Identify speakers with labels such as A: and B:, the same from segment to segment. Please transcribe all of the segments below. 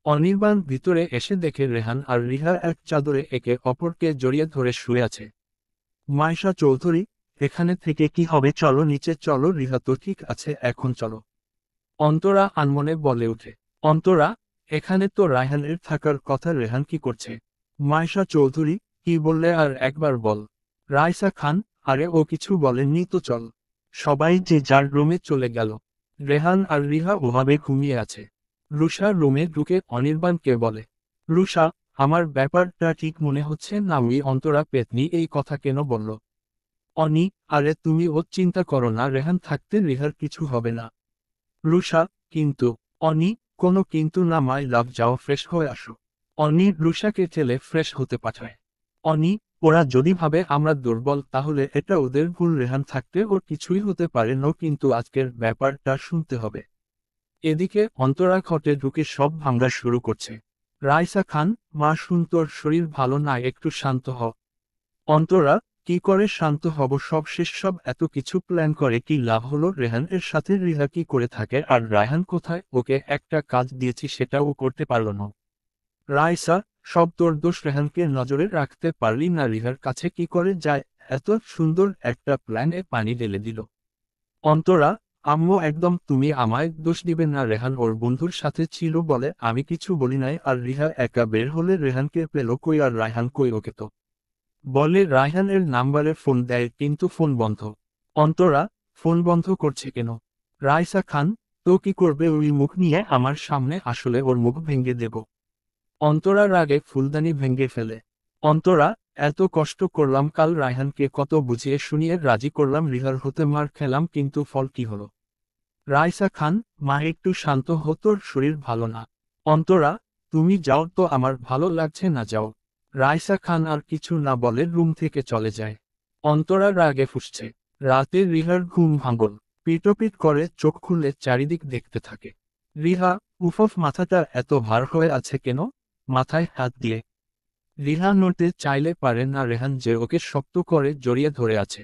A: অনির্বাণ ভিতরে এসে দেখে রেহান আর রিহা এক চাদরে একে অপরকে জড়িয়ে ধরে শুয়ে আছে। মাইশা চৌধুরী, এখানে থেকে কি হবে, চলো নিচে চলো। রিহা তো ঠিক আছে, এখন চলো। অন্তরা আনমনে বলে ওঠে। অন্তরা, এখানে তো রায়হানের থাকার কথা, রেহান কি করছে? মাইশা চৌধুরী, কি বললে আর একবার বল। রাইসা খান, আরে ও কিছু বলেননি তো, চল। সবাই যে যার রুমে চলে গেল। রেহান আর রিহা ওভাবে ঘুমিয়ে আছে। রুষা রুমে ঢুকে অনির্বাণকে বলে, রুষা, আমার ব্যাপারটা ঠিক মনে হচ্ছে না। অন্তরা পেতনি এই কথা কেন বলল? অনি, আরে তুমি ও চিন্তা করো না, রেহান থাকতে রিহার কিছু হবে না। রুষা, কিন্তু। অনি, কোনো কিন্তু না, মাই লাভ, যাও ফ্রেশ হয়ে আসো। অনি রুষাকে ঠেলে ফ্রেশ হতে পাঠায়। অনি, ওরা যদি ভাবে আমরা দুর্বল তাহলে এটা ওদের ভুল, রেহান থাকতে ওর কিছুই হতে পারে না, কিন্তু আজকের ব্যাপারটা শুনতে হবে। এদিকে অন্তরা ঘটে ঢুকে সব ভাঙা শুরু করছে। রাইসা খান, মা শুন, তোর শরীর ভালো না, একটু শান্ত হ। অন্তরা, কি করে শান্ত হব, সব শেষ, সব এত কিছু প্ল্যান করে কি লাভ হলো? রেহান এর সাথে রিহা কি করে থাকে, আর রায়হান কোথায়? ওকে একটা কাজ দিয়েছি সেটাও করতে পারল না। রাইসা, সব তোর দোষ, রেহানকে নজরে রাখতে পারলি না, রিহার কাছে কি করে যায়? এত সুন্দর একটা প্ল্যানে পানি ঢেলে দিল। অন্তরা, আম্মু একদম, তুমি আমায় দোষ দিবে না, রেহান ওর বন্ধুর সাথে ছিল বলে আমি কিছু বলি নাই। আর রিহা একা বের হলে রেহানকে পেল কই, আর রায়হান কই? ওকে তো বলে রায়হানের নাম্বারে ফোন দেয়, কিন্তু ফোন বন্ধ। অন্তরা, ফোন বন্ধ করছে কেন? রাইসা খান, তো কি করবে? ওই মুখ নিয়ে আমার সামনে আসলে ওর মুখ ভেঙে দেব। অন্তরার আগে ফুলদানি ভেঙে ফেলে। অন্তরা, এত কষ্ট করলাম, কাল রায়হানকে কত বুঝিয়ে শুনিয়ে রাজি করলাম, রিহার হতে মার খেলাম, কিন্তু ফল কি হলো? রাইসা খান, মা একটু শান্ত হো, তোর শরীর ভালো না। অন্তরা, তুমি যাও তো, আমার ভালো লাগছে না, যাও। রাইসা খান আর কিছু না বলে রুম থেকে চলে যায়। অন্তরা রাগে ফুঁসছে। রাতে রিহার ঘুম ভাঙল। পিটপিট করে চোখ খুলে চারিদিক দেখতে থাকে। রিহা, উফফ, মাথাটা এত ভার হয়ে আছে কেন? মাথায় হাত দিয়ে রিহা নড়তে চাইলে পারে না, রেহান যে ওকে শক্ত করে জড়িয়ে ধরে আছে।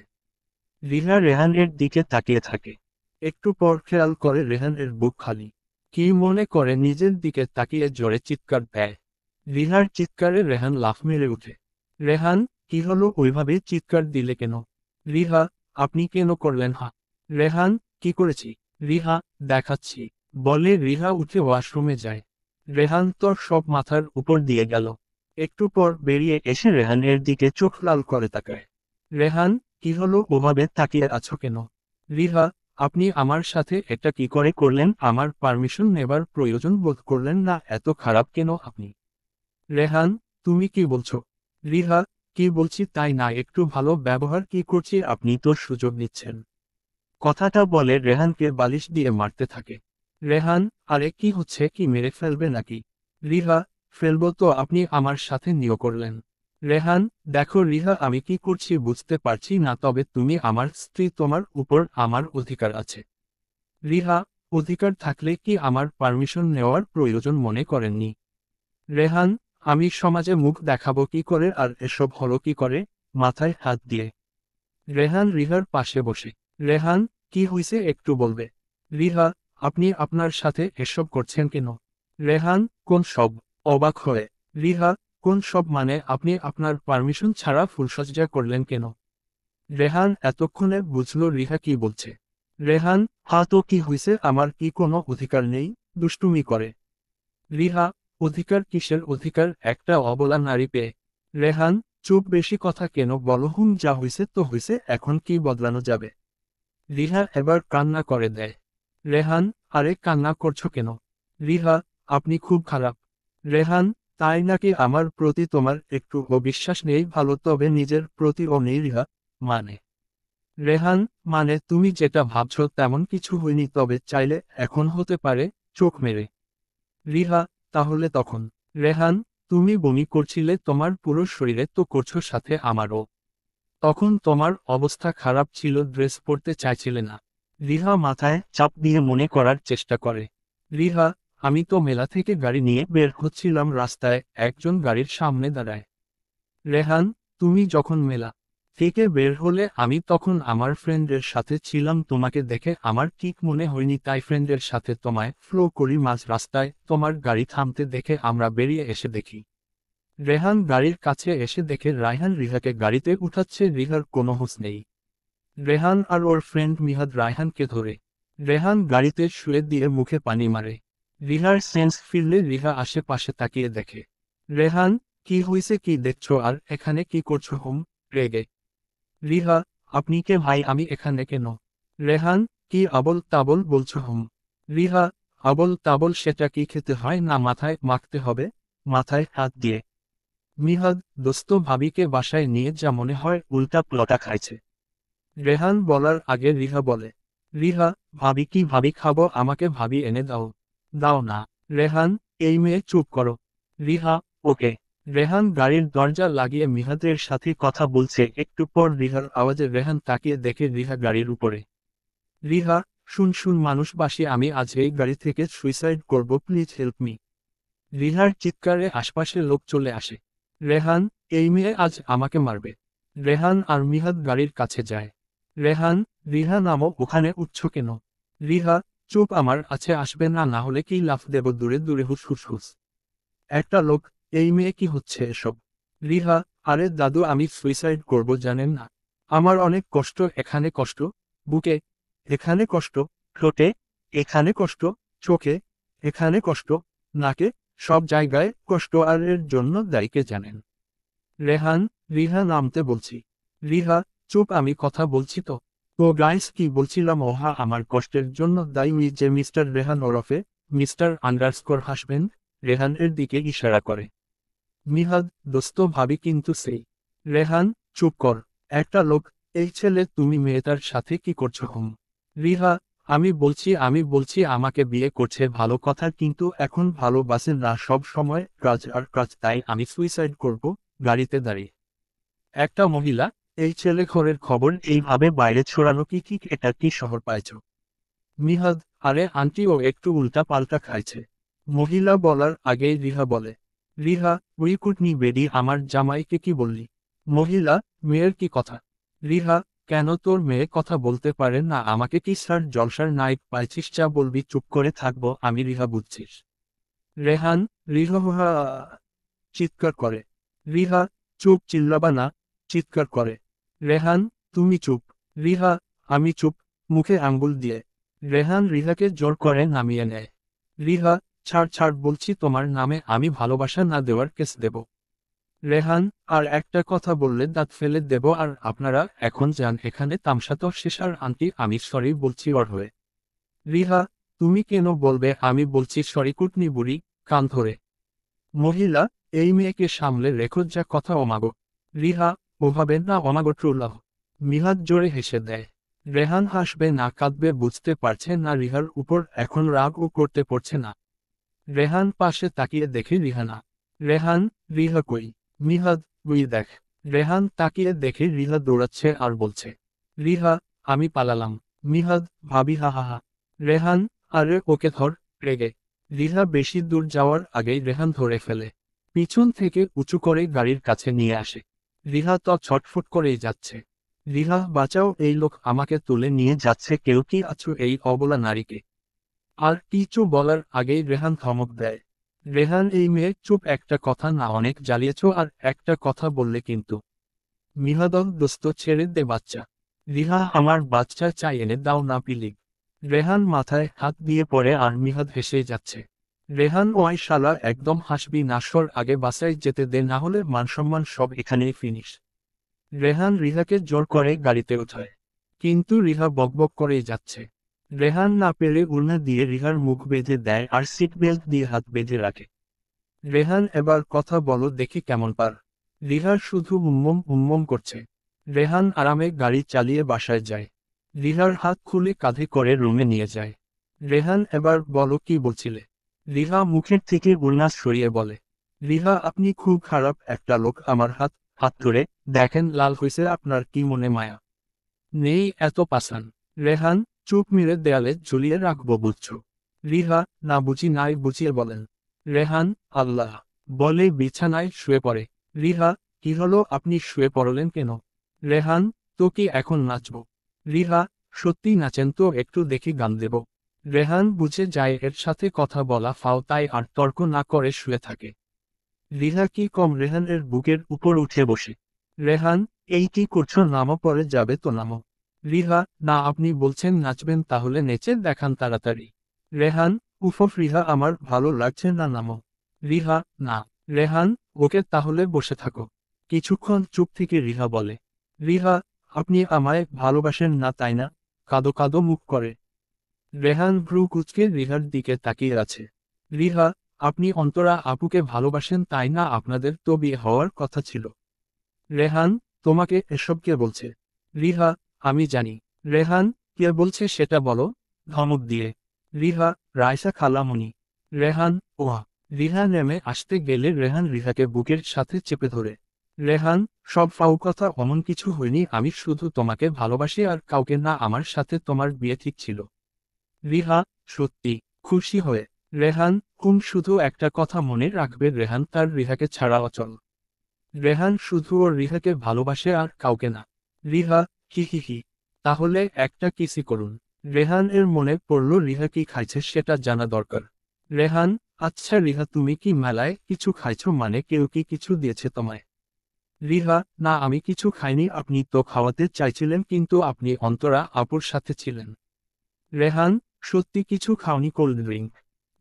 A: রিহা রেহানের দিকে তাকিয়ে থাকে। একটু পর খেয়াল করে রেহানের বুক খালি। কি মনে করে নিজের দিকে তাকিয়ে জোরে চিৎকার দেয়। রিহার চিৎকারে রেহান লাফ মেরে ওঠে। রেহান, কি হলো, ওইভাবে চিৎকার দিলে কেন? রিহা, আপনি কেন করলেন? হা? রেহান, কি করেছি? রিহা, দেখাচ্ছি। বলে রিহা উঠে ওয়াশরুমে যায়। রেহান তোর সব মাথার উপর দিয়ে গেল। একটু পর বেরিয়ে এসে রেহানের দিকে চোখ লাল করে তাকায়। রেহান, কি হলো, ওভাবে তাকিয়ে আছো কেন? রিহা, আপনি আমার সাথে এটা কি করে করলেন? আমার পারমিশন নেবার প্রয়োজন বোধ করলেন না? এত খারাপ কেন আপনি? রেহান, তুমি কি বলছো? রিহা, কি বলছি তাই না, একটু ভালো ব্যবহার কি করছি, আপনি তো সুযোগ নিচ্ছেন। কথাটা বলে রেহানকে বালিশ দিয়ে মারতে থাকে। রেহান, আরে কি হচ্ছে, কি মেরে ফেলবে নাকি? রিহা, ফেলবো তো, আপনি আমার সাথে নিয়ে করলেন। রেহান, দেখো রিহা, আমি কি করছি বুঝতে পারছি না, তবে তুমি আমার স্ত্রী, তোমার উপর আমার অধিকার আছে। রিহা, অধিকার থাকলে কি আমার পারমিশন নেওয়ার প্রয়োজন মনে করেননি? রেহান, আমি সমাজে মুখ দেখাবো কি করে, আর এসব হলো কি করে? মাথায় হাত দিয়ে রেহান রিহার পাশে বসে। রেহান, কি হইছে একটু বলবে? রিহা, আপনি আপনার সাথে এসব করছেন কেন? রেহান, কোন সব? অবাক হয়ে রিহা, কোন সব মানে? আপনি আপনার পারমিশন ছাড়া ফুলসজ্জা করলেন কেন? রেহান এতক্ষণে বুঝল রিহা কি বলছে। রেহান, হা তো কি হইছে, আমার কি কোনো অধিকার নেই? দুষ্টুমি করে। রিহা, অধিকার কিসের অধিকার, একটা অবলা নারী পেয়ে? রেহান, চুপ, বেশি কথা কেন বলো? হুম, যা হইছে তো হইছে, এখন কি বদলানো যাবে? রিহা এবার কান্না করে দেয়। রেহান, আরে কান্না করছো কেন? রিহা, আপনি খুব খারাপ। রেহান, তাই নাকি? আমার প্রতি তোমার একটু অবিশ্বাস নেই? ভালো, তবে নিজের প্রতিও নেই? রিহা, মানে? রেহান, মানে তুমি যেটা ভাবছো তেমন কিছু হয়নি, তবে চাইলে এখন হতে পারে। চোখ মেরে রিহা, তাহলে তখন? রেহান, তুমি বমি করছিলে তোমার পুরো শরীরে, তো করছো সাথে আমারও। তখন তোমার অবস্থা খারাপ ছিল, ড্রেস পরতে চাইছিলে না। রিহা মাথায় চাপ দিয়ে মনে করার চেষ্টা করে। রিহা, আমি তো মেলা থেকে গাড়ি নিয়ে বের হচ্ছিলাম, রাস্তায় একজন গাড়ির সামনে দাঁড়ায়। রেহান, তুমি যখন মেলা থেকে বের হলে আমি তখন আমার ফ্রেন্ডের সাথে ছিলাম, তোমাকে দেখে আমার ঠিক মনে হয়নি, তাই ফ্রেন্ডের সাথে তোমায় ফলো করি। মাঝ রাস্তায় তোমার গাড়ি থামতে দেখে আমরা বেরিয়ে এসে দেখি রেহান গাড়ির কাছে এসে দেখে রায়হান রিহাকে গাড়িতে উঠাচ্ছে। রিহার কোনো হুঁশ নেই। রেহান আর ওর ফ্রেন্ড মিহাদ রায়হানকে ধরে রেহান গাড়িতে শুয়ে দিয়ে মুখে পানি মারে। রিহার সেন্স ফিরলে রিহা আশেপাশে তাকিয়ে দেখে। রেহান, কি হইছে, কি দেখছো আর এখানে কি করছো? হুম, রেগে। রিহা, আপনি কে ভাই, আমি এখানে কেন? রেহান, কি আবল তাবল বলছো? হুম। রিহা, আবল তাবল সেটা কি খেতে হয় না মাথায় মাখতে হবে? মাথায় হাত দিয়ে। মিহাদ, দোস্ত ভাবিকে বাসায় নিয়ে যা, মনে হয় উল্টা পুলটা খাইছে। রেহান বলার আগে রিহা বলে, রিহা, ভাবি কি ভাবি খাবো? আমাকে ভাবি এনে দাও। দাও না। রেহান, এই মেয়ে চুপ করো। রিহা, ওকে। রেহান গাড়ির দরজা লাগিয়ে মিহাদের সাথে কথা বলছে। একটু পর রিহার আওয়াজে রেহান তাকিয়ে দেখে রিহা গাড়ির উপরে। রিহা, শুন শুন মানুষবাসী, আমি আজ এই গাড়ি থেকে সুইসাইড করব, প্লিজ হেল্প মি। রিহার চিৎকারে আশপাশের লোক চলে আসে। রেহান, এই মেয়ে আজ আমাকে মারবে। রেহান আর মিহাদ গাড়ির কাছে যায়। রেহান, রিহা নামো, ওখানে উঠছো কেন? রিহা, চুপ, আমার আছে আসবে না, না হলে কি লাফ দেব দূরে দূরে, হুস হুস হুস। একটা লোক, এই মেয়ে কি হচ্ছে এসব? রিহা, আরে দাদু, আমি সুইসাইড করব জানেন না? আমার অনেক কষ্ট, এখানে কষ্ট বুকে, এখানে কষ্ট ঠোঁটে, এখানে কষ্ট চোখে, এখানে কষ্ট নাকে, সব জায়গায় কষ্ট, আর এর জন্য দায়ীকে জানেন? রেহান, রিহা নামতে বলছি। রিহা, চুপ, আমি কথা বলছি তো। তো গাইস, কি বলছিলাম? ওহা, আমার কষ্টের জন্য দায়ী যে মিস্টার রেহান ওরফে মিস্টার আন্ডারস্কোর হাসবেন্ড। রেহানের দিকে ইশারা করে। মিহাদ, দোস্ত ভাবি কিন্তু সেই। রেহান, চুপ কর। একটা লোক, এই ছেলে, তুমি মেয়েটার সাথে কি করছো? হুম। রিহা, আমি বলছি আমাকে বিয়ে করছে, ভালো কথা, কিন্তু এখন ভালোবাসে না, সব সময় কাজ আর কাজ, তাই আমি সুইসাইড করব গাড়িতে দাঁড়িয়ে। একটা মহিলা, এই ছেলে ঘরের খবর এইভাবে বাইরে ছড়ানো কি ঠিক? এটা কি শহর পাইছ? মিহাদ, আরে আন্টি, ও একটু উল্টা পাল্টা খাইছে। মহিলা বলার আগেই রিহা বলে, রিহা, উই কুটনি বেডি, আমার জামাইকে কি বললি? মহিলা, মেয়ের কি কথা? রিহা, কেন তোর মেয়ে কথা বলতে পারে না? আমাকে কি স্যার জলসার নাইট পাইছিস, যা বলবি চুপ করে থাকবো আমি। রিহা, বুঝছিস? রেহান, রিহা চিৎকার করে। রিহা, চুপ, চিল্লাবা না। চিৎকার করে। রেহান, তুমি চুপ। রিহা, আমি চুপ। মুখে আঙ্গুল দিয়ে রেহান রিহাকে জোর করে নামিয়ে নেয়। রিহা, ছাড় ছাড় বলছি, তোমার নামে আমি ভালোবাসা না দেওয়ার কেস দেব। রেহান, আর একটা কথা বললে দাঁত ফেলে দেব। আর আপনারা এখন যান, এখানে তামসা তো শেষ। আর আন্টি, আমি সরি বলছি ওর হয়ে। রিহা, তুমি কেন বলবে? আমি বলছি সরি। কুটনি বুড়ি, কান ধরে। মহিলা, এই মেয়েকে সামলে রেখো, যা কথা। ওমাগো। রিহা, ওভাবে না, ওমাগো ট্রুলাভ। মিহাদ জোরে হেসে দেয়। রেহান হাসবে না কাঁদবে বুঝতে পারছে না। রিহার উপর এখন রাগও করতে পারছে না। রেহান পাশে তাকিয়ে দেখে রিহানা। রেহান, রিহা কই? মিহাদ, তুই দেখ। রেহান তাকিয়ে দেখে রিহা দৌড়াচ্ছে আর বলছে, রিহা, আমি পালালাম। মিহাদ, ভাবি, হা হা হা। রেহান, আরে ওকে ধর। রেগে রিহা বেশি দূর যাওয়ার আগেই রেহান ধরে ফেলে। পিছন থেকে উঁচু করে গাড়ির কাছে নিয়ে আসে। রিহা তো ছটফট করেই যাচ্ছে। রিহা, বাঁচাও, এই লোক আমাকে তুলে নিয়ে যাচ্ছে, কেউ কি আছো এই অবলা নারীকে? আর কিছু বলার আগেই রেহান ধমক দেয়। রেহান, এই মেয়ে চুপ, একটা কথা না, অনেক জ্বালিয়েছ, আর একটা কথা বললে কিন্তু। মিহাদক, দোস্ত ছেড়ে দে বাচ্চা। রিহা, আমার বাচ্চা চাই, এনে দাও না পিলিগ। রেহান মাথায় হাত দিয়ে পড়ে আর মিহাদ হেসে যাচ্ছে। রেহান, ওই শালা, একদম হাসবি না, সর আগে, বাসায় যেতে দে, না হলে মানসম্মান সব এখানেই ফিনিশ। রেহান রিহাকে জোর করে গাড়িতে ওঠায়। কিন্তু রিহা বকবক করেই যাচ্ছে। রেহান না পেরে উড়না দিয়ে রিহার মুখ বেঁধে দেয় আর সিট বেল্ট দিয়ে হাত বেঁধে রাখে। রেহান, এবার কথা বলো দেখি কেমন পার। রিহার শুধু হুম্মম করছে। রেহান আরামে গাড়ি চালিয়ে বাসায় যায়। রিহার হাত খুলে কাঁধে করে রুমে নিয়ে যায়। রেহান, এবার বলো কি বলছিলে? রিহা মুখের থেকে উড়না সরিয়ে বলে, রিহা, আপনি খুব খারাপ একটা লোক। আমার হাত হাত ধরে দেখেন লাল হয়েছে, আপনার কি মনে মায়া নেই এত পাষাণ? রেহান, চুপ, মেরে দেয়ালে ঝুলিয়ে রাখবো বুঝছো? রিহা, না বুঝি নাই, বুঝিয়ে বলেন। রেহান, আল্লাহ বলে বিছানায় শুয়ে পড়ে। রিহা, কি হলো, আপনি শুয়ে পড়লেন কেন? রেহান, তো কি এখন নাচব? রিহা, সত্যি নাচেন তো, একটু দেখি গান দেব। রেহান বুঝে যায় এর সাথে কথা বলা ফাও, তাই আর তর্ক না করে শুয়ে থাকে। রিহা কি কম রেহানের বুকের উপর উঠে বসে। রেহান, এই কি করছো, নামো, পরে যাবে তো, নামো। রিহা, না, আপনি বলছেন নাচবেন, তাহলে নেচে দেখান তাড়াতাড়ি। রেহান, উফফ রিহা, আমার ভালো লাগছে না, নামো। রিহা, না। রেহান, ওকে, তাহলে বসে থাকো। কিছুক্ষণ চুপ থেকে রিহা বলে, রিহা, আপনি আমায় ভালোবাসেন না তাই না? কাদো কাদো মুখ করে। রেহান ভ্রু কুঁচকে রিহার দিকে তাকিয়ে আছে। রিহা, আপনি অন্তরা আপুকে ভালোবাসেন তাই না? আপনাদের তো বিয়ে হওয়ার কথা ছিল। রেহান, তোমাকে এসব কে বলছে? রিহা, আমি জানি। রেহান, কে বলছে সেটা বলো। ধমক দিয়ে। রিহা, রাইসা খালামণি। রেহান, ওয়া। রিহা নেমে আসতে গেলে রেহান রিহাকে বুকের সাথে চেপে ধরে। রেহান, সব ফাউ কথা, অমন কিছু হয়নি, আমি শুধু তোমাকে ভালোবাসি আর কাউকে না, আমার সাথে তোমার বিয়ে ঠিক ছিল। রিহা, সত্যি? খুশি হয়ে। রেহান, শুধু একটা কথা মনে রাখবে, রেহান তার রিহাকে ছাড়া অচল। রেহান শুধু ওর রিহাকে ভালোবাসে আর কাউকে না। রিহা, হি হি হি। তাহলে একটা কিসি করুন। রেহান এর মনে পড়ল রিহা কি খাইছে সেটা জানা দরকার। রেহান, আচ্ছা রিহা, তুমি কি মেলায় কিছু খাইছো, মানে কেউ কি কিছু দিয়েছে তোমায়? রিহা, না, আমি কিছু খাইনি, আপনি তো খাওয়াতে চাইছিলেন, কিন্তু আপনি অন্তরা আপুর সাথে ছিলেন। রেহান, সত্যি কিছু খাওনি? Cold drink?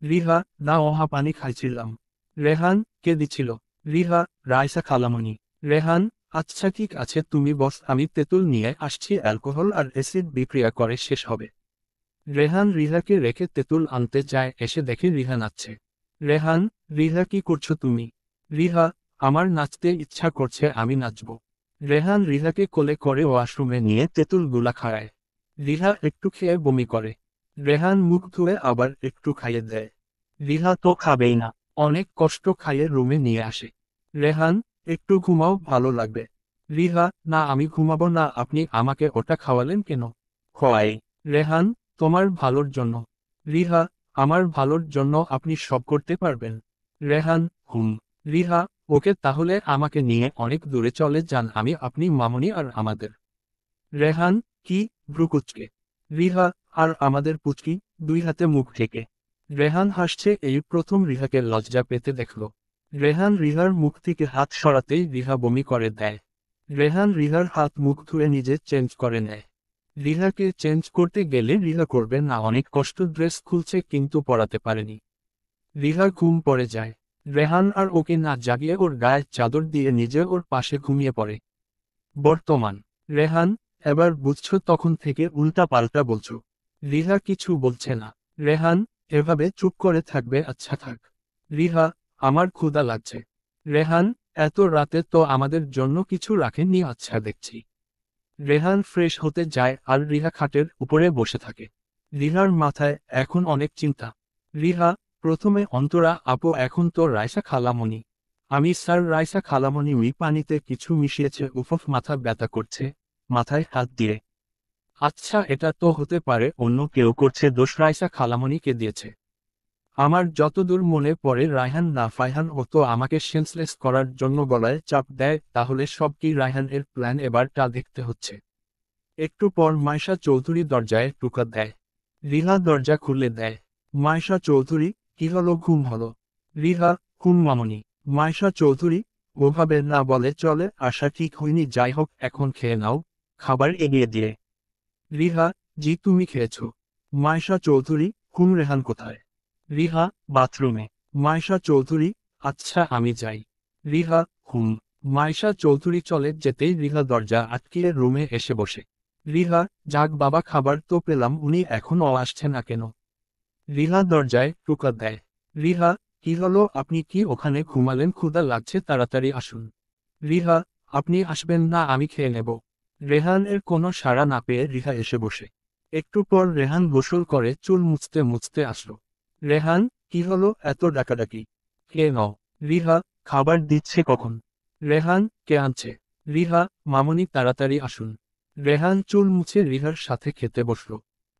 A: রিহা, না, ওহা পানি খাইছিলাম। রেহান, কে দিছিল? রিহা, রাইসা খালামণি। রেহান, আচ্ছা ঠিক আছে, তুমি বস, আমি তেঁতুল নিয়ে আসছি, অ্যালকোহল আর অ্যাসিড বিক্রিয়া করে শেষ হবে। রেহান রিহাকে রেখে তেঁতুল আনতে যায়, এসে দেখে রিহা নাচছে। রেহান, রিহা কি করছো তুমি? রিহা, আমার নাচতে ইচ্ছা করছে, আমি নাচব। রেহান রিহাকে কোলে করে ওয়াশরুমে নিয়ে তেঁতুল গুলা খায়। রিহা একটু খেয়ে বমি করে। রেহান মুখ ধুয়ে আবার একটু খাইয়ে দেয়। রিহা তো খাবেই না, অনেক কষ্ট খাইয়ে রুমে নিয়ে আসে। রেহান, একটু ঘুমাও, ভালো লাগবে। রিহা, না, আমি ঘুমাবো না, আপনি আমাকে ওটা খাওয়ালেন কেন? খোয়াই। রেহান, তোমার ভালোর জন্য। রিহা, আমার ভালোর জন্য আপনি সব করতে পারবেন? রেহান, হুম। রিহা, ওকে, তাহলে আমাকে নিয়ে অনেক দূরে চলে যান, আমি, আপনি, মামনি আর আমাদের। রেহান, কি? ভ্রুকুচকে। রিহা, আর আমাদের পুচকি? দুই হাতে মুখ ঢেকে। রেহান হাসছে, এই প্রথম রিহাকে লজ্জা পেতে দেখল। রেহান রিহার মুখ থেকে হাত সরাতেই রিহা বমি করে দেয়। রেহান রিহার হাত মুখ ধুয়ে নিজে চেঞ্জ করে নেয়। রিহাকে চেঞ্জ করতে গেলে রিহা করবে না, অনেক কষ্ট ড্রেস খুলছে কিন্তু পরাতে পারেনি। রিহা ঘুম পড়ে যায়। রেহান আর ওকে না জাগিয়ে ওর গায়ে চাদর দিয়ে নিজে ওর পাশে ঘুমিয়ে পড়ে। বর্তমান। রেহান, এবার বুঝছো, তখন থেকে উল্টা পাল্টা বলছো। রিহা কিছু বলছে না। রেহান, এভাবে চুপ করে থাকবে? আচ্ছা থাক। রিহা, আমার ক্ষুধা লাগছে। রেহান, এত রাতে তো আমাদের জন্য কিছু রাখেননি? আচ্ছা দেখছি। রেহান ফ্রেশ হতে যায় আর রিহা খাটের উপরে বসে থাকে। রিহার মাথায় এখন অনেক চিন্তা। রিহা, প্রথমে অন্তরা আপু, এখন তো রাইসা খালামণি। আমি স্যার, রাইসা খালামণি ওই পানিতে কিছু মিশিয়েছে, উফফ, মাথা ব্যথা করছে। মাথায় হাত দিয়ে। আচ্ছা, এটা তো হতে পারে অন্য কেউ করছে, দোষ রাইসা খালামণিকে দিয়েছে। আমার যতদূর মনে পড়ে রায়হান না ফাইহান, ও তো আমাকে সেন্সলেস করার জন্য গলায় চাপ দেয়, তাহলে সব কি রায়হান এর প্ল্যান? এবারটা দেখতে হচ্ছে। একটু পর মাইশা চৌধুরী দরজায় টোকা দেয়। রিহা দরজা খুলে দেয়। মাইশা চৌধুরী, কি হলো, ঘুম হলো? রিহা, ঘুম মামনি। মাইশা চৌধুরী, ওভাবে না বলে চলে, আশা ঠিক হয়নি, যাই হোক, এখন খেয়ে নাও। খাবার এগিয়ে দিয়ে। রিহা, জি, তুমি খেয়েছো? মাইশা চৌধুরী, রেহান কোথায়? রিহা, বাথরুমে। মাইশা চৌধুরী, আচ্ছা আমি যাই। রিহা, মাইশা চৌধুরী চলে যেতেই রিহা দরজা আটকিয়ে রুমে এসে বসে। রিহা, যাক বাবা, খাবার তো পেলাম, উনি এখনও আসছে না কেন? রিহা দরজায় টোকা দেয়। রিহা, কি হলো, আপনি কি ওখানে ঘুমালেন? ক্ষুধা লাগছে, তাড়াতাড়ি আসুন। রিহা, আপনি আসবেন না, আমি খেয়ে নেব। রেহান এর কোনো সাড়া না পেয়ে রিহা এসে বসে। একটু পর রেহান গোসল করে চুল মুছতে মুছতে আসলো। রেহান, কি হলো, এত ডাকাডাকি? কে নাও? রিহা, খাবার দিচ্ছে কখন? রেহান, কে আনছে? রিহা, মামনি, তাড়াতাড়ি আসুন। রেহান চুল মুছে রিহার সাথে খেতে বসল।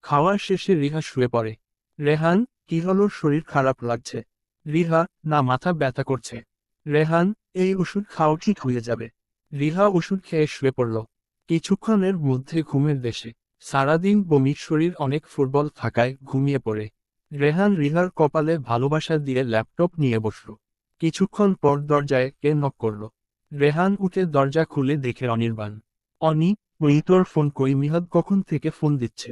A: খাওয়ার শেষে রিহা শুয়ে পড়ে। রেহান, কি হলো, শরীর খারাপ লাগছে? রিহা, না, মাথা ব্যথা করছে। রেহান, এই ওষুধ খাও, ঠিক হয়ে যাবে। রিহা ওষুধ খেয়ে শুয়ে পড়ল। কিছুক্ষণের মধ্যে ঘুমের দেশে সারাদিন বমি শরীর অনেক ফুটবল থাকায় ঘুমিয়ে পড়ে রেহান রিহার কপালে ভালোবাসা দিয়ে ল্যাপটপ নিয়ে বসল। কিছুক্ষণ পর দরজায় কে নক করল। রেহান উঠে দরজা খুলে দেখে অনির্বাণ। অনি, ওই তোর ফোন কই? মিহাদ কখন থেকে ফোন দিচ্ছে।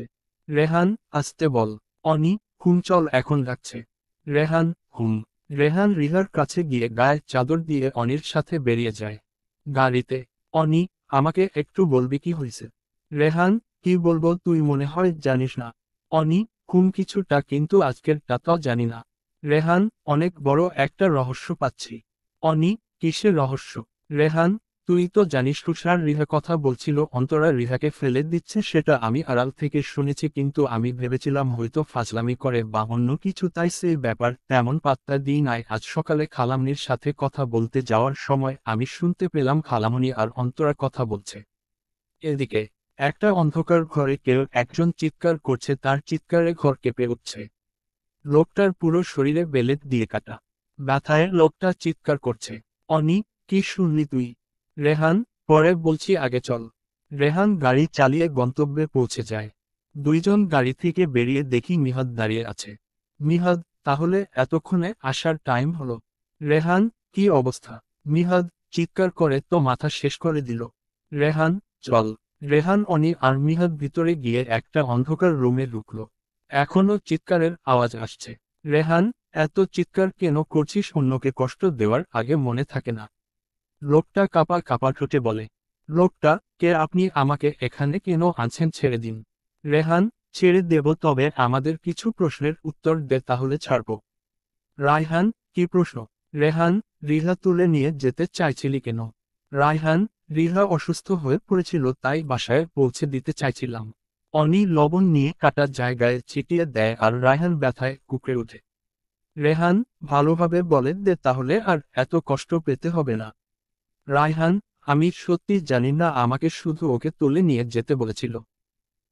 A: রেহান, আসতে বল। অনি, হুম চল এখন রাখছে। রেহান, হুম। রেহান রিহার কাছে গিয়ে গায়ে চাদর দিয়ে অনির সাথে বেরিয়ে যায়। গাড়িতে, অনি, আমাকে একটু বলবি কি হয়েছে? রেহান, কি বলবো তুই মনে হয় জানিস না। অনি, কিছুটা কিন্তু আজকেরটা তো জানি না। রেহান, অনেক বড় একটা রহস্য পাচ্ছি। অনি, কিসের রহস্য? রেহান, তুই তো জানিস তুষার রিহা কথা বলছিল অন্তরা রিহাকে ফেলে দিচ্ছে, সেটা আমি আড়াল থেকে শুনেছি, কিন্তু আমি ভেবেছিলাম হয়তো ফাজলামি করে বা অন্য কিছু, তাই সেই ব্যাপার তেমন পাত্তা দিই নাই। আজ সকালে খালামনির সাথে কথা বলতে যাওয়ার সময় আমি শুনতে পেলাম খালামনি আর অন্তরা কথা বলছে। এদিকে একটা অন্ধকার ঘরে কেউ একজন চিৎকার করছে, তার চিৎকারে ঘর কেঁপে উঠছে। লোকটার পুরো শরীরে বেলেট দিয়ে কাটা ব্যথায় লোকটা চিৎকার করছে। অনি, কি শুনলি তুই? রেহান, পরে বলছি, আগে চল। রেহান গাড়ি চালিয়ে গন্তব্যে পৌঁছে যায়। দুইজন গাড়ি থেকে বেরিয়ে দেখি মিহাদ দাঁড়িয়ে আছে। মিহাদ, তাহলে এতক্ষণে আসার টাইম হলো। রেহান, কি অবস্থা? মিহাদ চিৎকার করে তো মাথা শেষ করে দিল। রেহান, চল। রেহান, অনি আর মিহাদ ভিতরে গিয়ে একটা অন্ধকার রুমে ঢুকল। এখনো চিৎকারের আওয়াজ আসছে। রেহান, এত চিৎকার কেন করছিস? অন্যকে কষ্ট দেওয়ার আগে মনে থাকে না? লোকটা কাপা কাপা ঠোঁটে বলে। লোকটা, কে আপনি? আমাকে এখানে কেন আনছেন? ছেড়ে দিন। রেহান, ছেড়ে দেব, তবে আমাদের কিছু প্রশ্নের উত্তর দে, তাহলে ছাড়ব। রায়হান, কি প্রশ্ন? রেহান, রিহা তুলে নিয়ে যেতে চাইছিলি কেন? রায়হান, রিহা অসুস্থ হয়ে পড়েছিল, তাই বাসায় পৌঁছে দিতে চাইছিলাম। অনি লবণ নিয়ে কাটা জায়গায় ছিটিয়ে দেয় আর রায়হান ব্যথায় কুকড়ে ওঠে। রেহান, ভালোভাবে বলে দে, তাহলে আর এত কষ্ট পেতে হবে না। রায়হান, আমি সত্যি জানি না, আমাকে শুধু ওকে তুলে নিয়ে যেতে বলেছিল।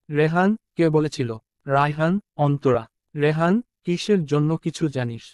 A: রেহান, কে বলেছিল? রায়হান, অন্তরা। রেহান, কিসের জন্য কিছু জানিস?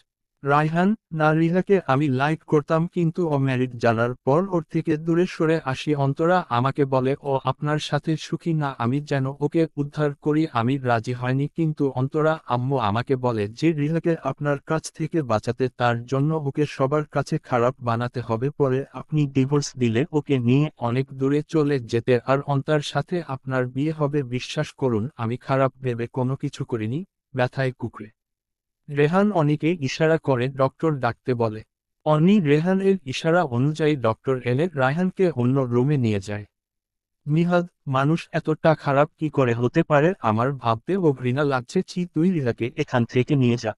A: রায়হান, না, রিহাকে আমি লাইক করতাম, কিন্তু ও ম্যারিড জানার পর ওর থেকে দূরে সরে আসি। অন্তরা আমাকে বলে ও আপনার সাথে সুখী না, আমি যেন ওকে উদ্ধার করি। আমি রাজি হয়নি, কিন্তু অন্তরা আম্মু আমাকে বলে যে রিহাকে আপনার কাছ থেকে বাঁচাতে তার জন্য ওকে সবার কাছে খারাপ বানাতে হবে, পরে আপনি ডিভোর্স দিলে ওকে নিয়ে অনেক দূরে চলে যেতে আর অন্তার সাথে আপনার বিয়ে হবে। বিশ্বাস করুন, আমি খারাপ ভেবে কোনো কিছু করিনি। ব্যথায় কুকড়ে রেহান অনিকে ইশারা করে ডক্টর ডাকতে বলে। অনি রেহানের ইশারা অনুযায়ী ডক্টর এনে রায়হানকে অন্য রুমে নিয়ে যায়। মিহাদ, মানুষ এতটা খারাপ কি করে হতে পারে? আমার ভাবতে ও ঘৃণা লাগছে। তুই রিহাকে এখান থেকে নিয়ে যা।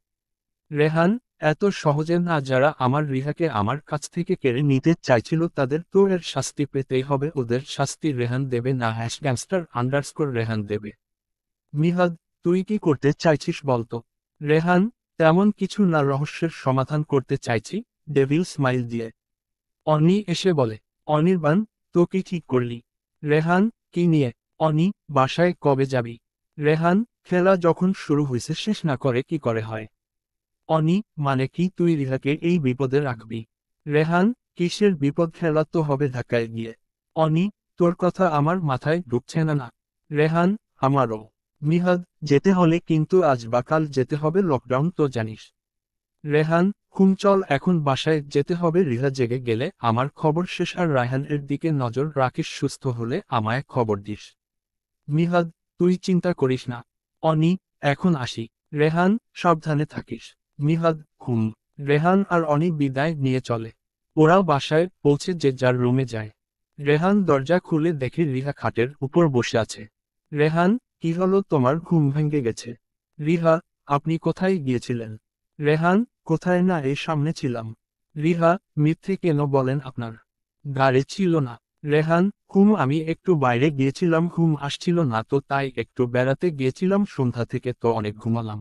A: রেহান, এত সহজে না। যারা আমার রিহাকে আমার কাছ থেকে কেড়ে নিতে চাইছিল তাদের তো এর শাস্তি পেতেই হবে। ওদের শাস্তি রেহান দেবে না, #গ্যাংস্টার_রেহান দেবে। মিহাদ, তুই কি করতে চাইছিস বলতো? রেহান, তেমন কিছু না, রহস্যের সমাধান করতে চাইছি। ডেভিল স্মাইল দিয়ে অনি এসে বলে। অনির্বাণ, তো কি ঠিক করলি? রেহান, কি নিয়ে? অনি, বাসায় কবে যাবি? রেহান, খেলা যখন শুরু হয়েছে শেষ না করে কি করে হয়? অনি, মানে কি তুই রিহাকে এই বিপদে রাখবি? রেহান, কিসের বিপদ? খেলা তো হবে ঢাকায় গিয়ে। অনি, তোর কথা আমার মাথায় ঢুকছে না। না রেহান, আমারও। মিহাদ, যেতে হলে কিন্তু আজ বা কাল যেতে হবে, লকডাউন তো জানিস। রেহান, চল এখন বাসায় যেতে হবে। রিহা জেগে গেলে আমার খবর শেষ। আর রায়হানের দিকে নজর রাখিস, সুস্থ হলে আমায় খবর দিস। মিহাদ, তুই চিন্তা করিস না। অনি, এখন আসি। রেহান, সাবধানে থাকিস। মিহাদ, রেহান আর অনি বিদায় নিয়ে চলে। ওরা বাসায় পৌঁছে যে যার রুমে যায়। রেহান দরজা খুলে দেখে রিহা খাটের উপর বসে আছে। রেহান, কি হলো তোমার? ঘুম ভেঙে গেছে? রিহা, আপনি কোথায় গিয়েছিলেন? রেহান, কোথায় না, এই সামনে ছিলাম। রিহা, মিথ্যে কেন বলেন? আপনার গাড়ি ছিল না? রেহান, আমি একটু বাইরে গিয়েছিলাম, ঘুম আসছিল না তো, তাই একটু বেড়াতে গিয়েছিলাম, সন্ধ্যা থেকে তো অনেক ঘুমালাম।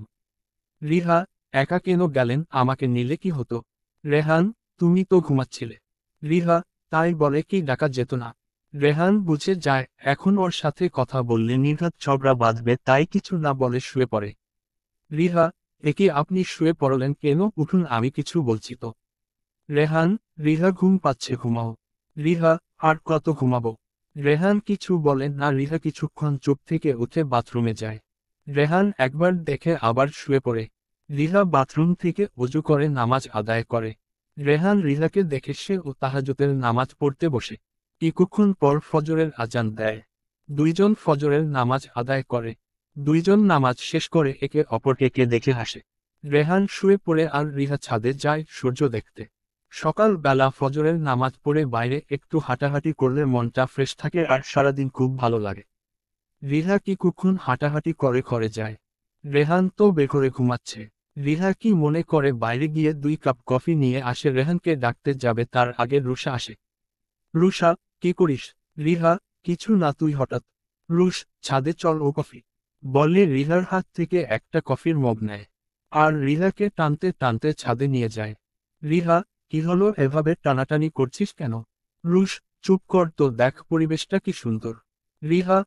A: রিহা, একা কেন গেলেন? আমাকে নিলে কি হতো? রেহান, তুমি তো ঘুমাচ্ছিলে। রিহা, তাই বলে কি ডাকা যেত না? রেহান বুঝে যায় এখন ওর সাথে কথা বললে নির্ঘাত ঝগড়া বাঁধবে, তাই কিছু না বলে শুয়ে পড়ে। রিহা, একে আপনি শুয়ে পড়লেন কেন? উঠুন, আমি কিছু বলছি তো। রেহান, রিহা ঘুম পাচ্ছে, ঘুমাও। রিহা, আর কত ঘুমাবো? রেহান কিছু বলে না। রিহা কিছুক্ষণ চুপ থেকে উঠে বাথরুমে যায়। রেহান একবার দেখে আবার শুয়ে পড়ে। রিহা বাথরুম থেকে ওযু করে নামাজ আদায় করে। রেহান রিহাকে দেখে সেও তাহাজ্জুদের নামাজ পড়তে বসে। কিছুক্ষণ পর ফজরের আজান দেয়। দুইজন ফজরের নামাজ আদায় করে। দুইজন নামাজ শেষ করে একে অপরকে দেখে হাসে। রেহান শুয়ে পড়ে আর রিহা ছাদে যায় সূর্য দেখতে। সকাল বেলা ফজরের নামাজ পড়ে বাইরে একটু হাঁটাহাঁটি করলে মনটা ফ্রেশ থাকে আর সারাদিন খুব ভালো লাগে। রিহা কিছুক্ষণ হাঁটাহাঁটি করে ঘরে যায়। রেহান তো বেঘরে ঘুমাচ্ছে। রিহা কি মনে করে বাইরে গিয়ে 2 কাপ কফি নিয়ে আসে। রেহানকে ডাকতে যাবে তার আগে রুষা আসে। রুষা, কি করিস? রিহা, কিছু না, তুই হঠাৎ। রুশ, ছাদে চল ও কফি বলে রিহার হাত থেকে একটা কফির মগ নেয়। আর রিহাকে টানতে টানতে ছাদে নিয়ে যায়। রিহা, কি হলো, এভাবে টানাটানি করছিস কেন? রুশ, চুপ কর তো, দেখ পরিবেশটা কি সুন্দর। রিহা,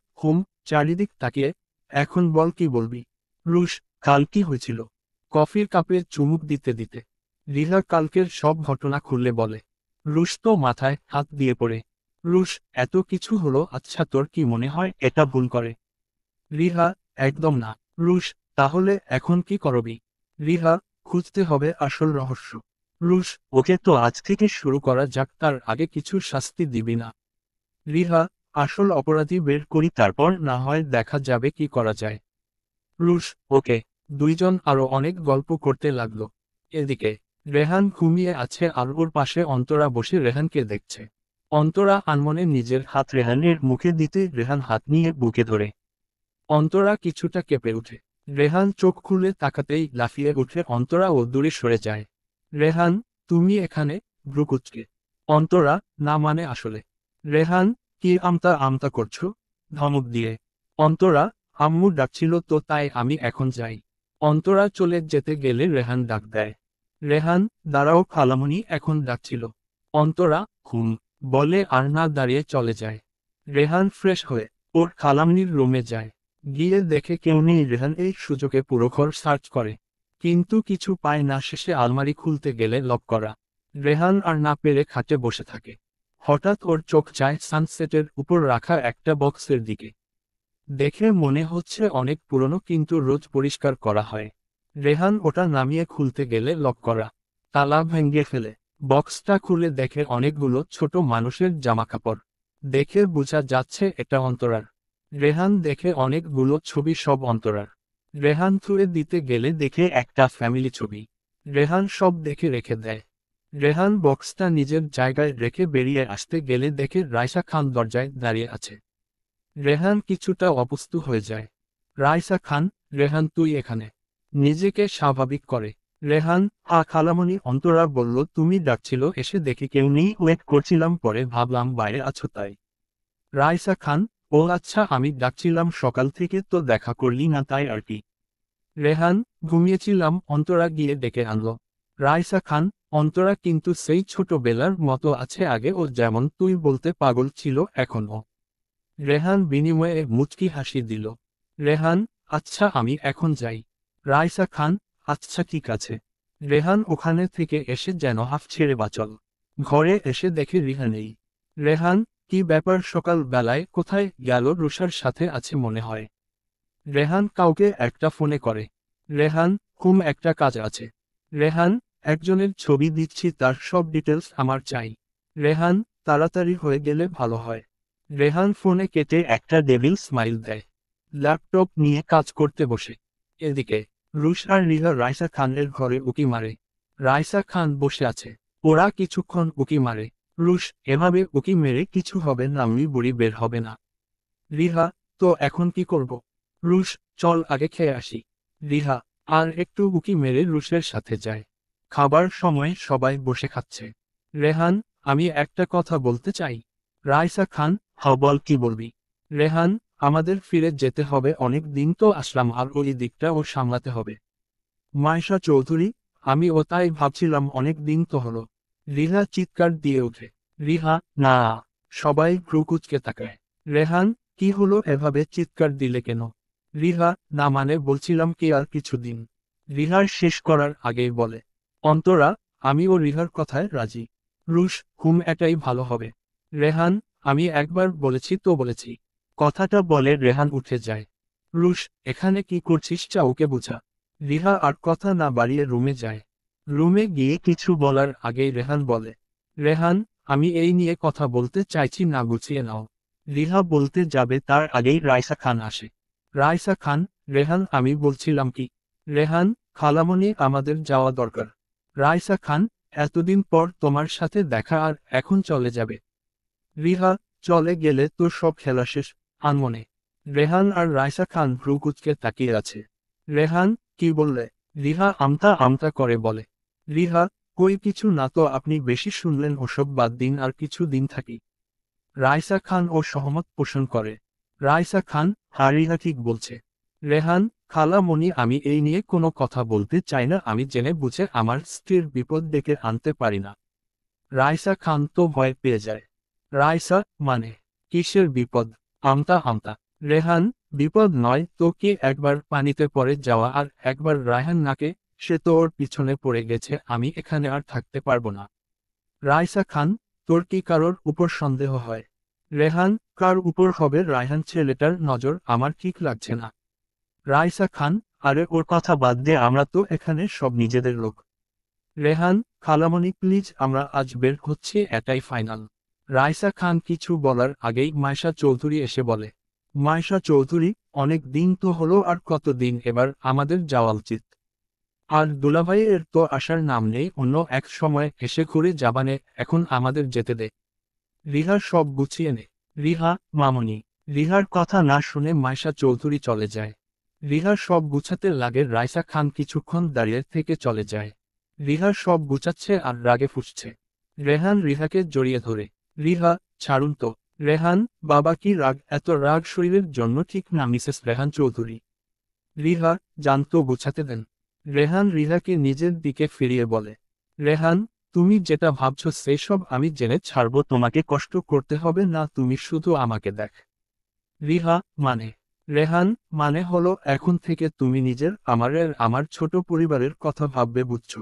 A: চারিদিক তাকিয়ে, এখন বল কি বলবি। রুশ, কাল কি হয়েছিল? কফির কাপে চুমুক দিতে দিতে রিহা কালকের সব ঘটনা খুললে বলে। রুশ তো মাথায় হাত দিয়ে পড়ে। রুশ, এত কিছু হলো, আচ্ছা তোর কি মনে হয় এটা ভুল করে? রিহা, একদম না। রুশ, তাহলে এখন কি করবি? রিহা, খুঁজতে হবে আসল রহস্য। রুশ, ওকে তো আজ থেকে শুরু করা যাক, তার আগে কিছু শাস্তি দিবি না? রিহা, আসল অপরাধী বের করি, তারপর না হয় দেখা যাবে কি করা যায়। রুশ, ওকে। দুইজন আরো অনেক গল্প করতে লাগলো। এদিকে রেহান ঘুমিয়ে আছে আর ওর পাশে অন্তরা বসে রেহানকে দেখছে। অন্তরা আনমনে নিজের হাত রেহানের মুখে দিতে রেহান হাত নিয়ে বুকে ধরে। অন্তরা কিছুটা কেঁপে ওঠে। রেহান চোখ খুলে তাকাতেই লাফিয়ে উঠে অন্তরা ও দূরে সরে যায়। রেহান, তুমি এখানে? ভ্রুকুচকে অন্তরা, না মানে আসলে। রেহান, কি আমতা আমতা করছো? ধমক দিয়ে অন্তরা, আম্মু ডাকছিল তো তাই আমি এখন যাই। অন্তরা চলে যেতে গেলে রেহান ডাক দেয়। রেহান, দাঁড়াও, খালামণি এখন ডাকছিল। অন্তরা, বলে আর না দাঁড়িয়ে চলে যায়। রেহান ফ্রেশ হয়ে ওর খালামণির রুমে যায়। গিয়ে দেখে কেউ নেই। রেহান এই সুযোগে পুরো ঘর সার্চ করে, কিন্তু কিছু পায় না। শেষে আলমারি খুলতে গেলে লক করা। রেহান আর না পেরে খাটে বসে থাকে। হঠাৎ ওর চোখ যায় সানসেটের উপর রাখা একটা বক্সের দিকে। দেখে মনে হচ্ছে অনেক পুরনো, কিন্তু রোজ পরিষ্কার করা হয়। রেহান ওটা নামিয়ে খুলতে গেলে লক করা। তালা ভেঙে ফেলে বক্সটা খুলে দেখে অনেকগুলো ছোট মানুষের জামাকাপড়। দেখে বোঝা যাচ্ছে এটা অন্তরার। রেহান দেখে অনেকগুলো ছবি, সব অন্তরার। রেহান থুয়ে দিতে গেলে দেখে একটা ফ্যামিলি ছবি। রেহান সব দেখে রেখে দেয়। রেহান বক্সটা নিজের জায়গায় রেখে বেরিয়ে আসতে গেলে দেখে রাইসা খান দরজায় দাঁড়িয়ে আছে। রেহান কিছুটা অপ্রস্তুত হয়ে যায়। রাইসা খান, রেহান তুই এখানে? নিজেকে স্বাভাবিক করে রেহান, খালামণি। অন্তরা বলল তুমি ডাকছিল, এসে দেখি কেউ নেই, ওয়েট করছিলাম, পরে ভাবলাম বাইরে আছো তাই। রাইসা খান, ও আচ্ছা, আমি ডাকছিলাম সকাল থেকে তো দেখা করলি না তাই আর কি। রেহান, ঘুমিয়েছিলাম। অন্তরা গিয়ে ডেকে আনলো। রাইসা খান, অন্তরা কিন্তু সেই ছোটবেলার মতো আছে, আগে ও যেমন তুই বলতে পাগল ছিল এখনও। রেহান বিনিময়ে মুচকি হাসি দিল। রেহান, আচ্ছা আমি এখন যাই। রাইসা খান, আচ্ছা ঠিক আছে। রেহান ওখানে থেকে এসে যেন হাফ ছেড়ে বাঁচল। ঘরে এসে দেখে রিহা নেই। রেহান, কি ব্যাপার, সকাল বেলায় কোথায় গেল? রুষার সাথে আছে মনে হয়। রেহান কাউকে একটা ফোনে করে। রেহান, একটা কাজ আছে। রেহান, একজনের ছবি দিচ্ছি, তার সব ডিটেলস আমার চাই। রেহান, তাড়াতাড়ি হয়ে গেলে ভালো হয়। রেহান ফোনে কেটে একটা ডেভিল স্মাইল দেয়। ল্যাপটপ নিয়ে কাজ করতে বসে। এদিকে রুশ আর রিহা রাইসা খানের ঘরে উকি মারে। রাইসা খান বসে আছে। ওরা কিছুক্ষণ উকি মারে। রুশ, এভাবে উকি মেরে কিছু হবে না, আমি বুড়ি বের হবে না। রিহা, তো এখন কি করব? রুশ, চল আগে খেয়ে আসি। রিহা, আর একটু উকি মেরে রুশের সাথে যায়। খাবার সময় সবাই বসে খাচ্ছে। রেহান, আমি একটা কথা বলতে চাই। রাইসা খান, বল, কি বলবি? রেহান, আমাদের ফিরে যেতে হবে, অনেক দিন তো আসলাম, আর ওই দিকটাও সামলাতে হবে। মাইশা চৌধুরী, আমি ও তাই ভাবছিলাম, অনেক দিন তো হলো। রিহা চিৎকার দিয়ে ওঠে। রিহা, না। সবাই ভ্রুকুচকে তাকায়। রেহান, কি হলো, এভাবে চিৎকার দিলে কেন? রিহা, না মানে বলছিলাম কি আর কিছুদিন। রিহার শেষ করার আগেই বলে। অন্তরা, আমি ও রিহার কথায় রাজি। রুশ, এটাই ভালো হবে। রেহান, আমি একবার বলেছি তো বলেছি। কথাটা বলে রেহান উঠে যায়। রুশ, এখানে কি করছিস চা ওকে বুঝা। রিহা আর কথা না বাড়িয়ে রুমে যায়। রুমে গিয়ে কিছু বলার আগেই রেহান বলে, রেহান, আমি এই নিয়ে কথা বলতে চাইছি না, গুছিয়ে নাও। রিহা বলতে যাবে তার আগেই রাইসা খান আসে। রাইসা খান, রেহান আমি বলছিলাম কি। রেহান, খালামণি আমাদের যাওয়া দরকার। রাইসা খান, এতদিন পর তোমার সাথে দেখা আর এখন চলে যাবে। রিহা, চলে গেলে তো সব খেলা শেষ, আনমনে। রেহান আর রাইসা খান ভ্রু কুঁচকে তাকিয়ে আছে। রেহান, কি বললে? রিহা আমতা আমতা করে বলে। রিহা, কই কিছু না তো, আপনি বেশি শুনলেন, ওসব বাদ দিন আর কিছু দিন থাকি। রাইসা খান ও সহমত পোষণ করে। রাইসা খান, হ্যাঁ রিহা ঠিক বলছে। রেহান, খালামণি আমি এই নিয়ে কোনো কথা বলতে চাই না, আমি জেনে বুঝে আমার স্ত্রীর বিপদ ডেকে আনতে পারি না। রাইসা খান তো ভয় পেয়ে যায়। রাইসা, মানে কিসের বিপদ? আমতা আমতা। রেহান, বিপদ নয় তো কি, একবার পানিতে পড়ে যাওয়া আর একবার রায়হান নাকে, সে তো ওর পিছনে পড়ে গেছে, আমি এখানে আর থাকতে পারবো না। রাইসা খান, তোর কি কারোর উপর সন্দেহ হয়? রেহান, কার উপর হবে? রায়হান ছেলেটার নজর আমার ঠিক লাগছে না। রাইসা খান, আরে ওর কথা বাদ দে, আমরা তো এখানে সব নিজেদের লোক। রেহান, খালামণি প্লিজ, আমরা আজ বের হচ্ছি, এটাই ফাইনাল। রাইসা খান কিছু বলার আগেই মাইশা চৌধুরী এসে বলে, মাইশা চৌধুরী, অনেক দিন তো হলো, আর কত দিন, এবার আমাদের যাওয়া উচিত। আর দুলাভাইয়ের তো আসার নাম নেই, অন্য এক সময় এসে ঘুরে যাবানে, এখন আমাদের যেতে দে। রিহা সব গুছিয়ে নে। রিহা, মামনি। রিহার কথা না শুনে মাইশা চৌধুরী চলে যায়। রিহা সব গুছাতে লাগে, রাইসা খান কিছুক্ষণ দাঁড়িয়ে থেকে চলে যায়। রিহা সব গুছাচ্ছে আর রাগে ফুঁসছে। রেহান রিহাকে জড়িয়ে ধরে, রিহা, ছাড়ুন তো। রেহান, বাবা কি রাগ, এত রাগ শরীরের জন্য ঠিক না মিসেস রেহান চৌধুরী। রিহা, জানতো, গুছাতে দেন। রেহান রিহাকে নিজের দিকে ফিরিয়ে বলে, রেহান, তুমি যেটা ভাবছো সেসব আমি জেনে ছাড়বো, তোমাকে কষ্ট করতে হবে না, তুমি শুধু আমাকে দেখ। রিহা, মানে? রেহান, মানে হলো এখন থেকে তুমি নিজের, আমার ছোট পরিবারের কথা ভাববে, বুঝছো?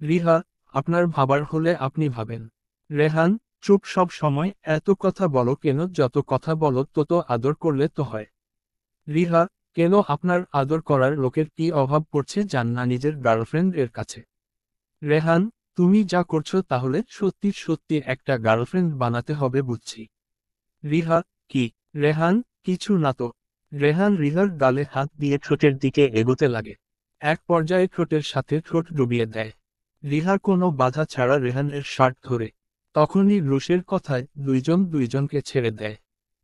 A: রিহা, আপনার ভাবার হলে আপনি ভাবেন। রেহান, চুপ, সব সময় এত কথা বলো কেন? যত কথা বলো তত আদর করলে তো হয়। রিহা, কেন? আপনার আদর করার লোকের কি অভাব পড়ছে যান না নিজের গার্লফ্রেন্ড এর কাছে? রেহান, তুমি যা করছো তাহলে সত্যি সত্যি একটা গার্লফ্রেন্ড বানাতে হবে, বুঝছি। রিহা, কি? রেহান, কিছু না তো। রেহান রিহার গালে হাত দিয়ে ঠোঁটের দিকে এগোতে লাগে। এক পর্যায়ে ঠোঁটের সাথে ঠোঁট ডুবিয়ে দেয়। রিহা কোনো বাধা ছাড়া রেহানের শার্ট ধরে। তখনই রুশের কথায় দুইজন দুইজনকে ছেড়ে দেয়।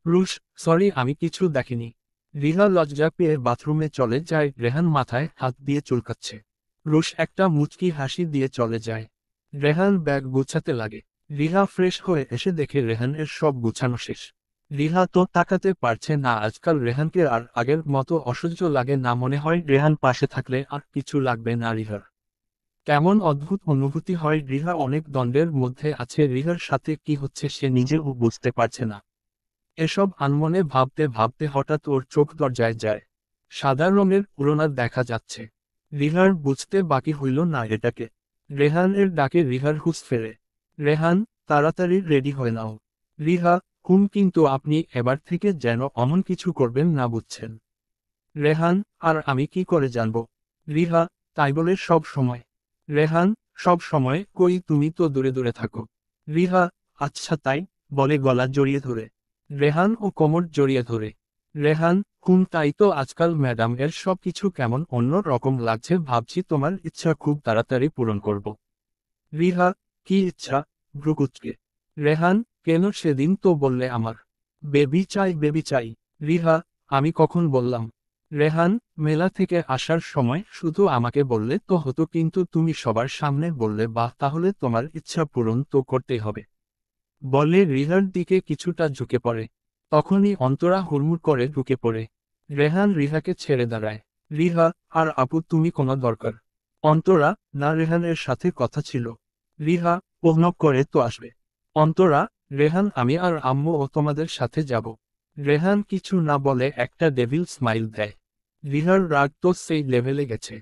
A: রুশ, সরি, আমি কিছু দেখিনি। রিহা লজ্জা পেয়ে বাথরুমে চলে যায়, রেহান মাথায় হাত দিয়ে চুলকাচ্ছে। রুশ একটা মুচকি হাসি দিয়ে চলে যায়। রেহান ব্যাগ গুছাতে লাগে। রিহা ফ্রেশ হয়ে এসে দেখে রেহানের সব গুছানো শেষ। রিহা তো তাকাতে পারছে না, আজকাল রেহানকে আর আগের মতো অসহ্য লাগে না, মনে হয় রেহান পাশে থাকলে আর কিছু লাগবে না রিহার। কেমন অদ্ভুত অনুভূতি হয়, রিহা অনেক দ্বন্দ্বের মধ্যে আছে, রিহার সাথে কি হচ্ছে সে নিজেও বুঝতে পারছে না। এসব আনমনে ভাবতে ভাবতে হঠাৎ ওর চোখ দরজায় যায়। সাদা রঙের উড়না দেখা যাচ্ছে। রিহার বুঝতে বাকি হইল না এটাকে। রেহানের ডাকে রিহার হুঁশ ফেরে। রেহান, তাড়াতাড়ি রেডি হয়ে নাও। রিহা, কিন্তু আপনি এবার থেকে যেন অমন কিছু করবেন না, বুঝছেন? রেহান, আর আমি কি করে জানব? রিহা, তাই বলে সব সময়? রেহান, সব সময় কই, তুমি তো দূরে দূরে থাকো। রিহা, আচ্ছা তাই, বলে গলা জড়িয়ে ধরে। রেহান ও কোমর জড়িয়ে ধরে। রেহান, তাই তো, আজকাল ম্যাডাম এর সব কিছু কেমন অন্য রকম লাগছে, ভাবছি তোমার ইচ্ছা খুব তাড়াতাড়ি পূরণ করব। রিহা, কি ইচ্ছা? ভ্রুকুচকে। রেহান, কেন সেদিন তো বললে আমার বেবি চাই, বেবি চাই। রিহা, আমি কখন বললাম? রেহান, মেলা থেকে আসার সময় শুধু আমাকে বললে তো হতো, কিন্তু তুমি সবার সামনে বললে, বাহ, তাহলে তোমার ইচ্ছা পূরণ তো করতেই হবে। বলে রিহার দিকে কিছুটা ঝুঁকে পড়ে। তখনই অন্তরা হুড়মুড় করে ঢুকে পড়ে। রেহান রিহাকে ছেড়ে দাঁড়ায়। রিহা, আর আপু তুমি কোনো দরকার? অন্তরা, না, রেহানের সাথে কথা ছিল। রিহা, প্রণব করে তো আসবে। অন্তরা, রেহান, আমি আর আম্মু ও তোমাদের সাথে যাব। রেহান কিছু না বলে একটা ডেভিল স্মাইল দেয়। রিহার রাগ তো সেই লেভেলে গেছে।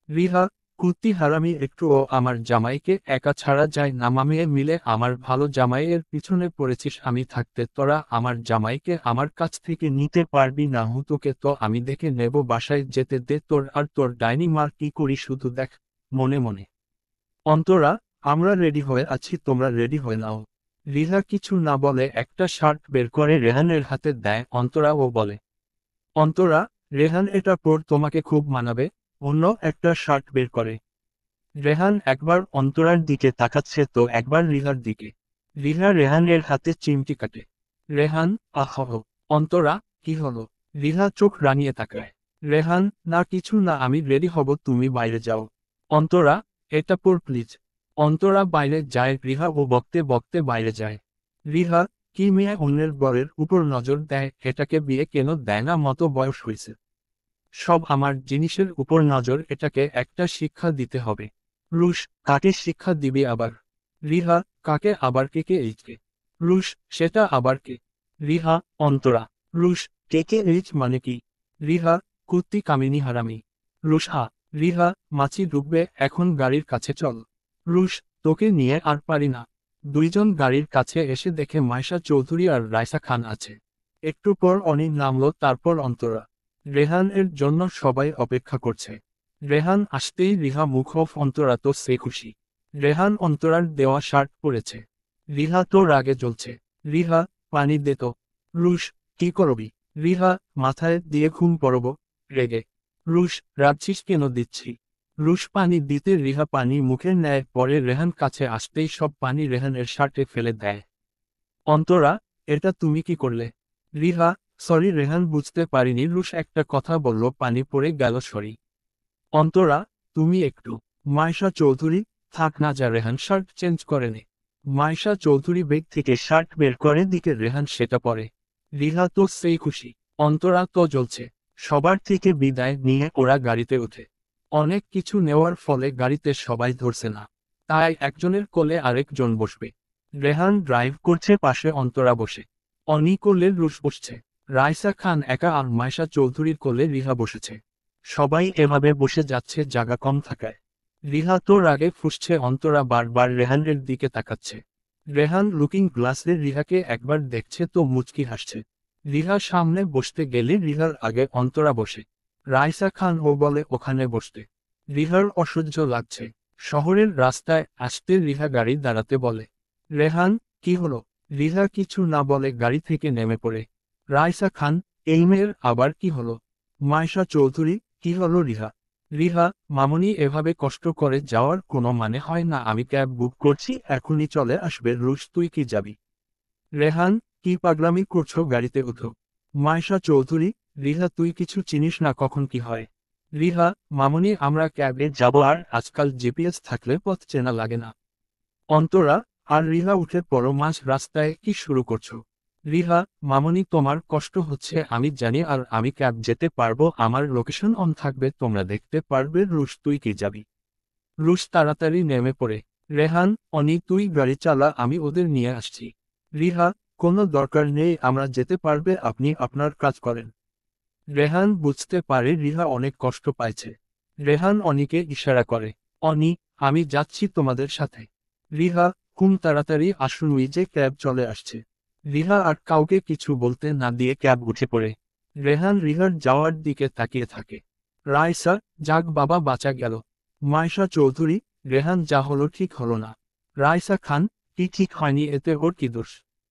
A: রিহা, কুত্তি হারামি একটুও আমার জামাইকে একা ছাড়া যায় না, মামিয়ে মিলে আমার ভালো জামাইয়ের পিছনে পড়েছিস, আমি থাকতে তোরা আমার জামাইকে আমার কাছ থেকে নিতে পারবি না, হুতোকে তো আমি দেখে নেব, বাসায় যেতে দে তোর আর তোর ডাইনি মার কি করি শুধু দেখ। মনে মনে অন্তরা, আমরা রেডি হয়ে আছি, তোমরা রেডি হয়ে নাও। রিহা কিছু না বলে একটা শার্ট বের করে রেহানের হাতে দেয় অন্তরা ও বলে, অন্তরা, রেহান এটা পর তোমাকে খুব মানাবে। অন্য একটা শার্ট বের করে। রেহান একবার অন্তরার দিকে তাকাচ্ছে তো একবার রিহার দিকে। রিহা রেহানের হাতে চিমটি কাটে। রেহান, আহহ। অন্তরা, কি হলো? রিহা চোখ রাঙিয়ে তাকায়। রেহান, না কিছু না, আমি রেডি হব, তুমি বাইরে যাও। অন্তরা, এটা পর প্লিজ। অন্তরা বাইরে যায়, রিহা ও বকতে বকতে বাইরে যায়। রিহা, কি মেয়ে অন্যের বরের উপর নজর দেয়, এটাকে বিয়ে কেন দেয় না, মতো বয়স হয়েছে। সব আমার জিনিসের উপর নজর, এটাকে একটা শিক্ষা দিতে হবে। রুশ, কাকে শিক্ষা দিবি আবার? রিহা, কাকে আবার? কে এইচকে? রুশ, সেটা আবার কে? রিহা, অন্তরা। রুশ, কে এইচ মানে কি? রিহা, কুত্তি কামিনী হারামি। রুশ, হা। রিহা, মাছি ডুববে, এখন গাড়ির কাছে চল। রুশ, তোকে নিয়ে আর পারি না। দুইজন গাড়ির কাছে এসে দেখে মাইশা চৌধুরী আর রাইসা খান আছে। একটু পর অনি নামলো, তারপর অন্তরা। রেহান এর জন্য সবাই অপেক্ষা করছে। রেহান আসতেই রিহা মুখ অফ, অন্তরা তো সে খুশি। রেহান অন্তরার দেওয়া শার্ট পরেছে। রিহা তো রাগে জ্বলছে। রিহা, পানি দে তো। রুশ, কি করবি? রিহা, মাথায় দিয়ে ঘুম পড়ব। রেগে। রুশ, রাগছিস কেন? দিচ্ছি। রুশ পানি দিতে রিহা পানি মুখে নেয়, পরে রেহান কাছে আসতেই সব পানি রেহানের শার্টে ফেলে দেয়। অন্তরা, এটা তুমি কি করলে? রিহা, সরি রেহান, বুঝতে পারিনি। রুশ একটা কথা বলল, পানি পড়ে গেল, সরি। অন্তরা, তুমি একটু। মাইশা চৌধুরী, থাক না যা, রেহান শার্ট চেঞ্জ করে নে। মাইশা চৌধুরী ব্যাগ থেকে শার্ট বের করে দিকে রেহান সেটা পরে। রিহা তো সেই খুশি। অন্তরা তো জ্বলছে। সবার থেকে বিদায় নিয়ে ওরা গাড়িতে ওঠে। অনেক কিছু নেওয়ার ফলে গাড়িতে সবাই ধরছে না, তাই একজনের কোলে আরেকজন বসবে। রেহান ড্রাইভ করছে, পাশে অন্তরা বসে। অনি কোলে রুশ বসছে। রাইসা খান একা আর মাইশা চৌধুরীর কোলে রিহা বসেছে। সবাই এভাবে বসে যাচ্ছে জায়গা কম থাকায়। রিহা তো রাগে ফুঁসছে, অন্তরা বারবার রেহানের দিকে তাকাচ্ছে। রেহান লুকিং গ্লাসে রিহাকে একবার দেখছে তো মুচকি হাসছে। রিহা সামনে বসতে গেলে রিহার আগে অন্তরা বসে। রাইসা খান ও বলে ওখানে বসতে। রিহার অসহ্য লাগছে। শহরের রাস্তায় আসতে রিহা গাড়ি দাঁড়াতে বলে। রেহান, কি হলো? রিহা কিছু না বলে গাড়ি থেকে নেমে পড়ে। রাইসা খান, এই মেয়ের আবার কি হলো? মাইশা চৌধুরী, কি হলো রিহা? রিহা, মামনি এভাবে কষ্ট করে যাওয়ার কোনো মানে হয় না, আমি ক্যাব বুক করছি, এখনই চলে আসবে। রুশ, তুই কি যাবি? রেহান, কি পাগলামি করছো, গাড়িতে ওঠো। মাইশা চৌধুরী, রিহা তুই কিছু চিনিস না কখন কি হয়। রিহা, মামনি আমরা ক্যাবে যাব, আর আজকাল জিপিএস থাকলে পথ চেনা লাগে না। অন্তরা, আর রিহা উঠে পড়ো, মাঝ রাস্তায় কি শুরু করছো? রিহা, মামনি তোমার কষ্ট হচ্ছে আমি জানি, আর আমি ক্যাব যেতে পারবো, আমার লোকেশন অন থাকবে, তোমরা দেখতে পারবে। রুশ, তুই কি যাবি? রুশ তাড়াতাড়ি নেমে পড়ে। রেহান, অনি তুই গাড়ি চালা, আমি ওদের নিয়ে আসছি। রিহা, কোনো দরকার নেই, আমরা যেতে পারবে, আপনি আপনার কাজ করেন। রেহান বুঝতে পারে রিহা অনেক কষ্ট পাইছে। রেহান অনিকে ইশারা করে। অনি, আমি যাচ্ছি তোমাদের সাথে। রিহা, তাড়াতাড়ি আসুন, যে ক্যাব চলে আসছে। রিহা আর কাউকে কিছু বলতে না দিয়ে ক্যাব উঠে পড়ে। রেহান রিহার যাওয়ার দিকে তাকিয়ে থাকে। রাইসা, যাক বাবা, বাঁচা গেল। মাইশা চৌধুরী, রেহান যা হলো ঠিক হলো না। রাইসা খান, কি ঠিক হয়নি, এতে ওর কি দোষ?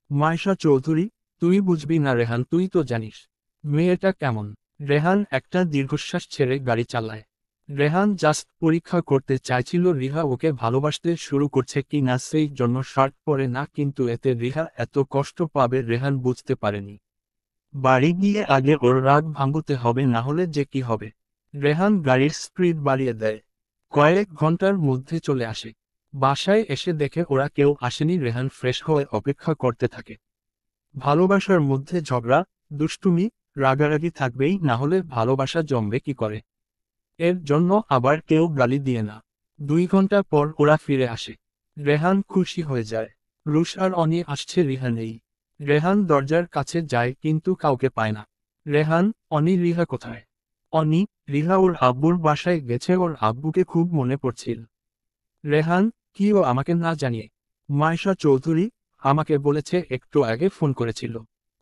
A: মাইশা চৌধুরী, তুই বুঝবি না রেহান, তুই তো জানিস মেয়েটা কেমন। রেহান একটা দীর্ঘশ্বাস ছেড়ে গাড়ি চালায়। রেহান জাস্ট পরীক্ষা করতে চাইছিল রিহা ওকে ভালোবাসতে শুরু করছে কি না, সেই জন্য শার্ট পরে না, কিন্তু এতে রিহা এত কষ্ট পাবে রেহান বুঝতে পারেনি। বাড়ি গিয়ে আগে ওর রাগ ভাঙতে হবে, না হলে যে কি হবে। রেহান গাড়ির স্পিড বাড়িয়ে দেয়। কয়েক ঘন্টার মধ্যে চলে আসে। বাসায় এসে দেখে ওরা কেউ আসেনি। রেহান ফ্রেশ হয়ে অপেক্ষা করতে থাকে। ভালোবাসার মধ্যে ঝগড়া, দুষ্টুমি, রাগারাগি থাকবেই, না হলে ভালোবাসা জমবে কি করে? এর জন্য আবার কেউ গালি দিয়ে না। 2 ঘন্টা পর ওরা ফিরে আসে। রেহান খুশি হয়ে যায়। রুশ আর অনি আসছে, রিহা নেই। রেহান দরজার কাছে যায় কিন্তু কাউকে পায় না। রেহান, অনি, রিহা কোথায়? অনি, রিহা ওর আব্বুর বাসায় গেছে, ওর আব্বুকে খুব মনে পড়ছিল। রেহান, কি ও আমাকে না জানিয়ে? মাইশা চৌধুরী আমাকে বলেছে, একটু আগে ফোন করেছিল।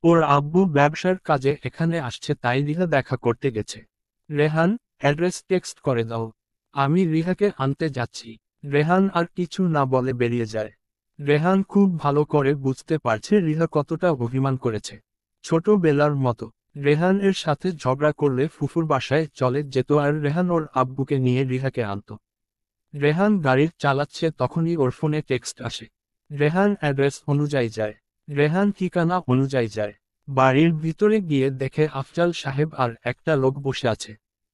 A: ওর আব্বু ব্যবসার কাজে এখানে আসছে, তাই রিহা দেখা করতে গেছে। রেহান, অ্যাড্রেস টেক্সট করে দাও, আমি রিহাকে আনতে যাচ্ছি। রেহান আর কিছু না বলে বেরিয়ে যায়। রেহান খুব ভালো করে বুঝতে পারছে রিহা কতটা অভিমান করেছে। ছোটবেলার মতো রেহান এর সাথে ঝগড়া করলে ফুফুর বাসায় চলে যেত আর রেহান ওর আব্বুকে নিয়ে রিহাকে আনতো। রেহান গাড়ির চালাচ্ছে, তখনই ওর ফোনে টেক্সট আসে। রেহান অ্যাড্রেস অনুযায়ী যায়। রেহান ঠিকানা অনুযায়ী যায়। বাড়ির ভিতরে গিয়ে দেখে আফজাল সাহেব আর একটা লোক বসে আছে।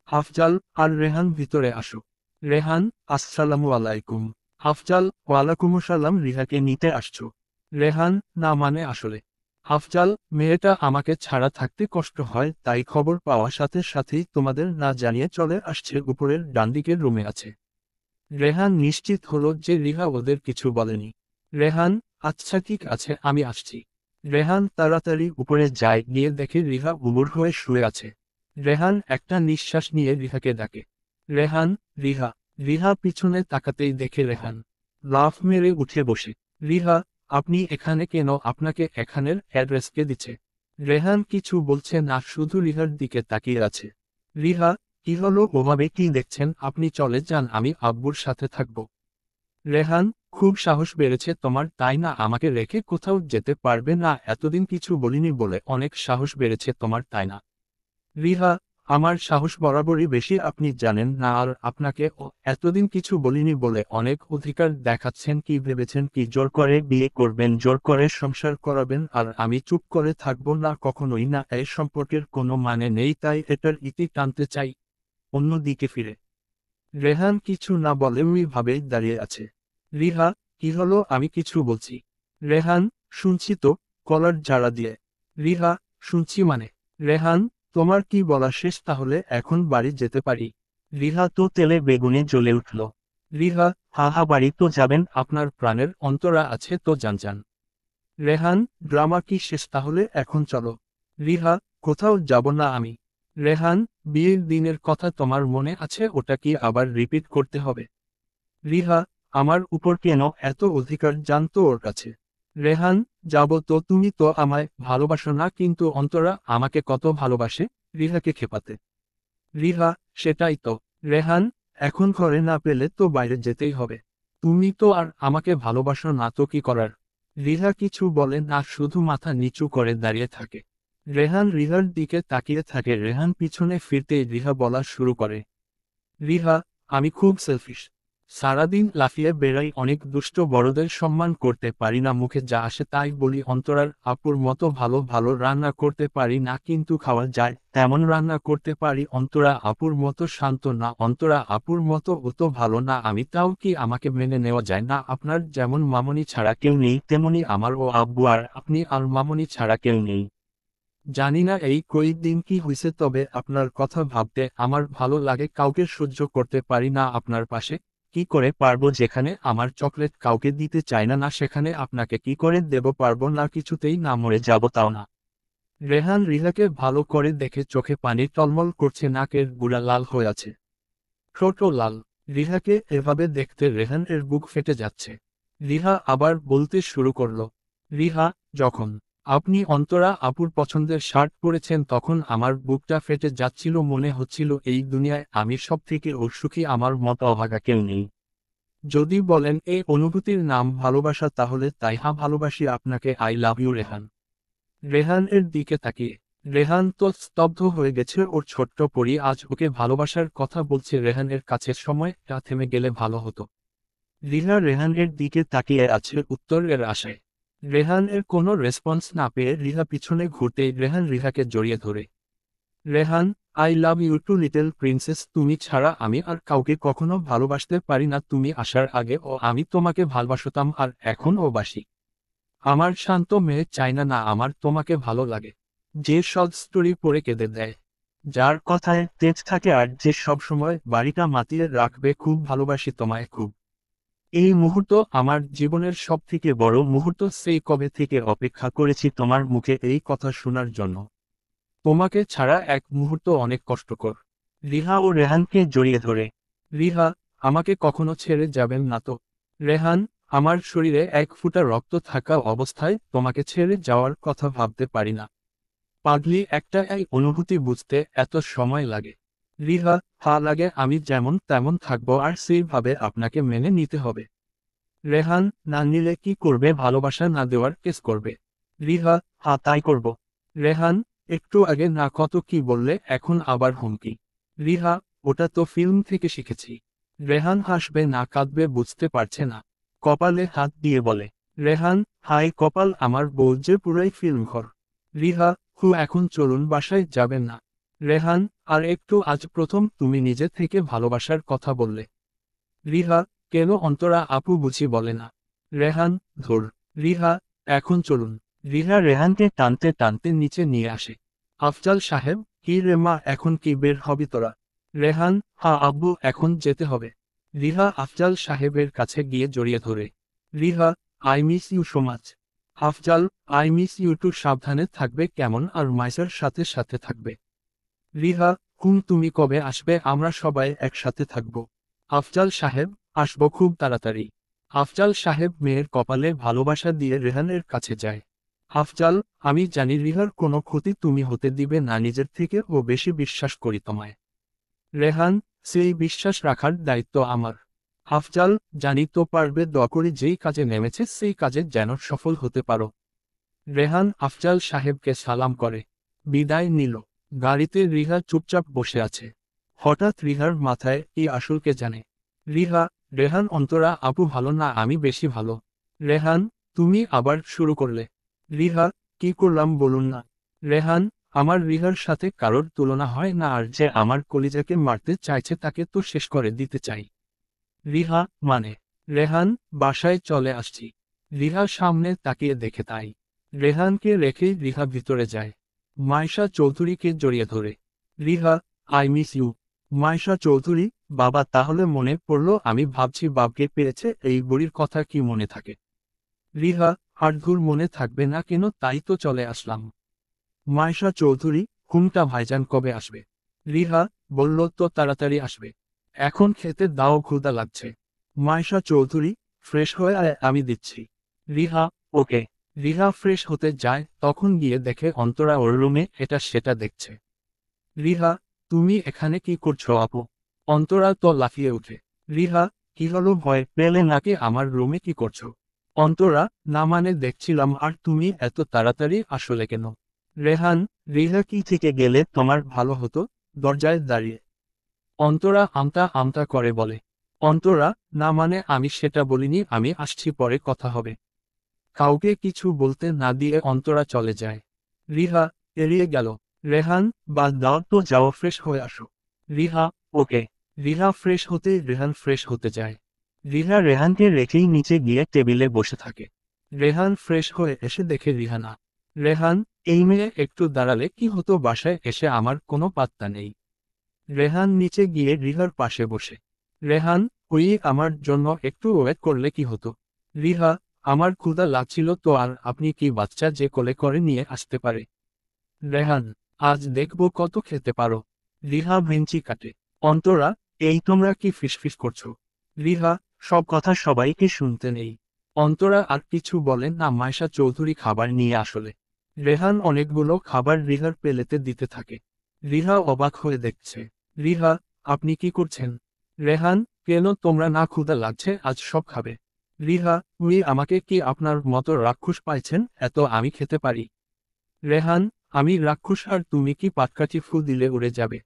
A: আফজাল আর রেহান, ভিতরে আসো। রেহান, আসসালামু আলাইকুম। আফজাল, ওয়ালাকুমুসালাম। রিহাকে নিতে আসছো? রেহান, না মানে আসলে আফজাল, মেয়েটা আমাকে ছাড়া থাকতে কষ্ট হয়, তাই খবর পাওয়ার সাথে সাথেই তোমাদের না জানিয়ে চলে আসছে, উপরের ডানদিকের রুমে আছে। রেহান নিশ্চিত হলো যে রিহা ওদের কিছু বলেনি। রেহান, আচ্ছা ঠিক আছে, আমি আসছি। রেহান তাড়াতাড়ি উপরে যায়, গিয়ে দেখে রিহা উবুর হয়ে শুয়ে আছে। রেহান একটা নিঃশ্বাস নিয়ে রিহাকে ডাকে। রেহান, রিহা। রিহা পিছনে তাকাতেই দেখে রেহান লাফ মেরে উঠে বসে। রিহা, আপনি এখানে কেন? আপনাকে এখানের অ্যাড্রেস কে দিচ্ছে? রেহান কিছু বলছে না, শুধু রিহার দিকে তাকিয়ে আছে। রিহা, কি হলো? ওভাবে কি দেখছেন? আপনি চলে যান, আমি আব্বুর সাথে থাকব। রেহান, খুব সাহস বেড়েছে তোমার, তাই না? আমাকে রেখে কোথাও যেতে পারবে না? এতদিন কিছু বলিনি বলে অনেক সাহস বেড়েছে তোমার, তাই না? রিহা, আমার সাহস বরাবরই বেশি, আপনি জানেন না? আর আপনাকে এতদিন কিছু বলিনি বলে অনেক অধিকার দেখাচ্ছেন। কি ভেবেছেন কি জোর করে বিয়ে করবেন, জোর করে সংসার করাবেন, আর আমি চুপ করে থাকবো? না, কখনোই না। এই সম্পর্কের কোনো মানে নেই, তাই এটার ইতি টানতে চাই। অন্যদিকে ফিরে রেহান কিছু না বলে ভাবেই দাঁড়িয়ে আছে। রিহা, কি হলো? আমি কিছু বলছি। রেহান, শুনছি তো, কলার ঝাড়া দিয়ে। রিহা, শুনছি মানে? রেহান, তোমার কি বলা শেষ? তাহলে এখন বাড়ি যেতে পারি? রিহা তো তেলে বেগুনে জ্বলে উঠল। রিহা, হা হা, বাড়ি তো যাবেন? আপনার প্রাণের অন্তরা আছে তো, যান যান। রেহান, ড্রামা কি শেষ? তাহলে এখন চলো। রিহা, কোথাও যাব না আমি। রেহান, বিয়ের দিনের কথা তোমার মনে আছে? ওটা কি আবার রিপিট করতে হবে? রিহা, আমার উপর কেন এত অধিকার? জানতো ওর কাছে। রেহান, যাব তো, তুমি তো আমায় ভালোবাসো না, কিন্তু অন্তরা আমাকে কত ভালোবাসে। রিহাকে খেপাতে। রিহা, সেটাই তো। রেহান, এখন ঘরে না পেলে তো বাইরে যেতেই হবে। তুমি তো আর আমাকে ভালোবাসো না, তো কি করার? রিহা কিছু বলে না, শুধু মাথা নিচু করে দাঁড়িয়ে থাকে। রেহান রিহার দিকে তাকিয়ে থাকে। রেহান পিছনে ফিরতেই রিহা বলা শুরু করে। রিহা, আমি খুব সেলফিশ। সারাদিন লাফিয়ে বেড়াই, অনেক দুষ্ট, বড়দের সম্মান করতে পারি না, মুখে যা আসে তাই বলি। অন্তরার আপুর মতো ভালো ভালো রান্না করতে পারি না, কিন্তু খাওয়া যায় তেমন রান্না করতে পারি। অন্তরা আপুর মতো শান্ত না, অন্তরা আপুর মতো অত ভালো না আমি, তাও কি আমাকে মেনে নেওয়া যায় না? আপনার যেমন মামনি ছাড়া কেউ নেই, তেমনি আমার ও আব্বু, আর আপনি আর মামনি ছাড়া কেউ নেই। জানি না এই কয়েকদিন কি হয়েছে, তবে আপনার কথা ভাবতে আমার ভালো লাগে। কাউকে সহ্য করতে পারি না আপনার পাশে। কি করে পারবো? যেখানে আমার চকলেট কাউকে দিতে চাই না, না সেখানে আপনাকে কি করে দেব? পারবো না, কিছুতেই না, মরে যাব তাও না। রেহান রিহাকে ভালো করে দেখে চোখে পানি টলমল করছে, নাকের গুড়া লাল হয়ে আছে, ঠোঁটও লাল। রিহাকে এভাবে দেখতে রেহান এর বুক ফেটে যাচ্ছে। রিহা আবার বলতে শুরু করলো। রিহা, যখন আপনি অন্তরা আপুর পছন্দের শার্ট পরেছেন তখন আমার বুকটা ফেটে যাচ্ছিল, মনে হচ্ছিল এই দুনিয়ায় আমি সব থেকে অসুখী, আমার মতো অভাগা কেউ নেই। যদি বলেন এই অনুভূতির নাম ভালোবাসা, তাহলে তাই। হ্যাঁ, ভালোবাসি আপনাকে। I love you Rehan. Rehan এর দিকে তাকিয়ে রেহান তো স্তব্ধ হয়ে গেছে। ওর ছোট্ট পরি আজ ওকে ভালোবাসার কথা বলছে। রেহানের কাছে সময়টা থেমে গেলে ভালো হতো। রিহা রেহানের দিকে তাকিয়ে আছে উত্তরের আশায়। রেহান এর কোনো রেসপন্স না পেয়ে রিহা পিছনে ঘুরতেই রেহান রিহাকে জড়িয়ে ধরে। Rehan, I love you too little princess. তুমি ছাড়া আমি আর কাউকে কখনো ভালোবাসতে পারি না। তুমি আসার আগে ও আমি তোমাকে ভালোবাসতাম, আর এখন ও বাসি। আমার শান্ত মেয়ে চাই না, না আমার তোমাকে ভালো লাগে। যে শর্ট স্টোরি পড়ে কেঁদে দেয়, যার কথায় তেজ থাকে, আর যে সব সময় বাড়িটা মাতিয়ে রাখবে। খুব ভালোবাসি তোমায়, খুব। এই মুহূর্ত আমার জীবনের সবথেকে বড় মুহূর্ত। সেই কবে থেকে অপেক্ষা করেছি তোমার মুখে এই কথা শোনার জন্য। তোমাকে ছাড়া এক মুহূর্ত অনেক কষ্টকর। রিহা ও রেহানকে জড়িয়ে ধরে। রিহা, আমাকে কখনো ছেড়ে যাবেন না তো? রেহান, আমার শরীরে এক ফোঁটা রক্ত থাকা অবস্থায় তোমাকে ছেড়ে যাওয়ার কথা ভাবতে পারি না। পাগলি একটা, এই অনুভূতি বুঝতে এত সময় লাগে? রিহা, লাগে, আমি যেমন তেমন থাকবো আর সেইভাবে আপনাকে মেনে নিতে হবে। রেহান, না নিলে কি করবে? ভালোবাসা না দেওয়ার কেস করবে? রিহা, তাই করব। রেহান, একটু আগে না কত কি বললে, এখন আবার হুমকি? রিহা, ওটা তো ফিল্ম থেকে শিখেছি। রেহান হাসবে না কাঁদবে বুঝতে পারছে না। কপালে হাত দিয়ে বলে। রেহান, হায় কপাল আমার, বউ যে পুরাই ফিল্ম ঘর। রিহা, এখন চলুন, বাসায় যাবেন না? রেহান, আর একটু, আজ প্রথম তুমি নিজে থেকে ভালোবাসার কথা বললে। রিহা, কেন? অন্তরা আপু বুঝি বলে না? রেহান, ধুর। রিহা, এখন চলুন। রিহা রেহানকে টানতে টানতে নিচে নিয়ে আসে। আফজাল সাহেব, কি রে মা, এখন কি বের হবি তোরা? রেহান, আব্বু, এখন যেতে হবে। রিহা আফজাল সাহেবের কাছে গিয়ে জড়িয়ে ধরে। Riha, I miss you so much. Afzal, I miss you too. সাবধানে থাকবে কেমন, আর মাইসার সাথে সাথে থাকবে। রিহা, তুমি কবে আসবে? আমরা সবাই একসাথে থাকব। আফজাল সাহেব, আসবো খুব তাড়াতাড়ি। আফজাল সাহেব মেয়ের কপালে ভালোবাসা দিয়ে রেহানের কাছে যায়। আফজাল, আমি জানি রিহার কোনো ক্ষতি তুমি হতে দিবে না, নিজের থেকে ও বেশি বিশ্বাস করি তোমায়। রেহান, সেই বিশ্বাস রাখার দায়িত্ব আমার। আফজাল, জানি তো পারবে, দোয়া করি যেই কাজে নেমেছে সেই কাজে যেন সফল হতে পারো। রেহান আফজাল সাহেবকে সালাম করে বিদায় নিল। গাড়িতে রিহা চুপচাপ বসে আছে। হঠাৎ রিহার মাথায় কি আসলকে জানে। রিহা, রেহান, অন্তরা আপু ভালো না, আমি বেশি ভালো। রেহান, তুমি আবার শুরু করলে? রিহা, কি করলাম বলুন না? রেহান, আমার রিহার সাথে কারোর তুলনা হয় না, আর যে আমার কলিজাকে মারতে চাইছে তাকে তো শেষ করে দিতে চাই। রিহা, মানে? রেহান, বাসায় চলে আসছি। রিহা সামনে তাকিয়ে দেখে তাই। রেহানকে রেখেই রিহা ভিতরে যায়। মাইশা চৌধুরীকে জড়িয়ে ধরে। Riha, I miss you. Maisha Chowdhury, বাবা, তাহলে মনে পড়ল, আমি ভাবছি বাবকে পেয়েছে এই বুড়ির কথা কি মনে থাকে? রিহা, হাড়ঘুর মনে থাকবে না কেন, তাই তো চলে আসলাম। মাইশা চৌধুরী, ঘুমটা ভাইজান কবে আসবে? রিহা, বলল তো তাড়াতাড়ি আসবে। এখন খেতে দাও, ক্ষুধা লাগছে। মাইশা চৌধুরী, ফ্রেশ হয়ে আয়, আমি দিচ্ছি। রিহা, ওকে। রিহা ফ্রেশ হতে যায়, তখন গিয়ে দেখে অন্তরা ওর রুমে এটা সেটা দেখছে। রিহা, তুমি এখানে কি করছো আপু? অন্তরা তো লাফিয়ে উঠে। রিহা, কি হলো, ভয় পেলে নাকি? আমার রুমে কি করছো? অন্তরা, না মানে দেখছিলাম। আর তুমি এত তাড়াতাড়ি আসলে কেন? রেহান, রিহা, কি থেকে গেলে তোমার ভালো হতো, দরজায় দাঁড়িয়ে। অন্তরা আমতা আমতা করে বলে। অন্তরা, না মানে আমি সেটা বলিনি, আমি আসছি, পরে কথা হবে। কাউকে কিছু বলতে না দিয়ে অন্তরা চলে যায়। রিহা এড়িয়ে গেল। রেহান, বাদ দাও তো, যাও ফ্রেশ হয়ে আসো। রিহা, ওকে। রিহা ফ্রেশ হতে রেহান ফ্রেশ হতে যায়। রিহা রেহানকে রেখেই নিচে গিয়ে টেবিলে বসে থাকে। রেহান ফ্রেশ হয়ে এসে দেখে রিহানা। রেহান, এই মেয়ে একটু দাঁড়ালে কি হতো, বাসায় এসে আমার কোনো পাত্তা নেই। রেহান নিচে গিয়ে রিহার পাশে বসে। রেহান, ওই আমার জন্য একটু ওয়েট করলে কি হতো? রিহা, আমার ক্ষুধা লাগছিল তো, আর আপনি কি বাচ্চা যে কোলে করে নিয়ে আসতে পারে? রেহান, আজ দেখব কত খেতে পারো। রিহা ভেঞ্চি কাটে। অন্তরা, এই তোমরা কি ফিসফিস করছো? রিহা, সব কথা সবাইকে শুনতে নেই। অন্তরা আর কিছু বলেন না। মাইশা চৌধুরী খাবার নিয়ে আসলে। রেহান অনেকগুলো খাবার রিহার প্লেটে দিতে থাকে। রিহা অবাক হয়ে দেখছে। রিহা, আপনি কি করছেন? রেহান, কেন, তোমরা না ক্ষুধা লাগছে, আজ সব খাবে? রিহা, আমাকে কি আপনার মতো রাক্ষস পাইছেন, এত আমি খেতে পারি? রেহান, আমি রাক্ষস আর তুমি কি পাটকাঠি ফু দিলে উড়ে যাবে?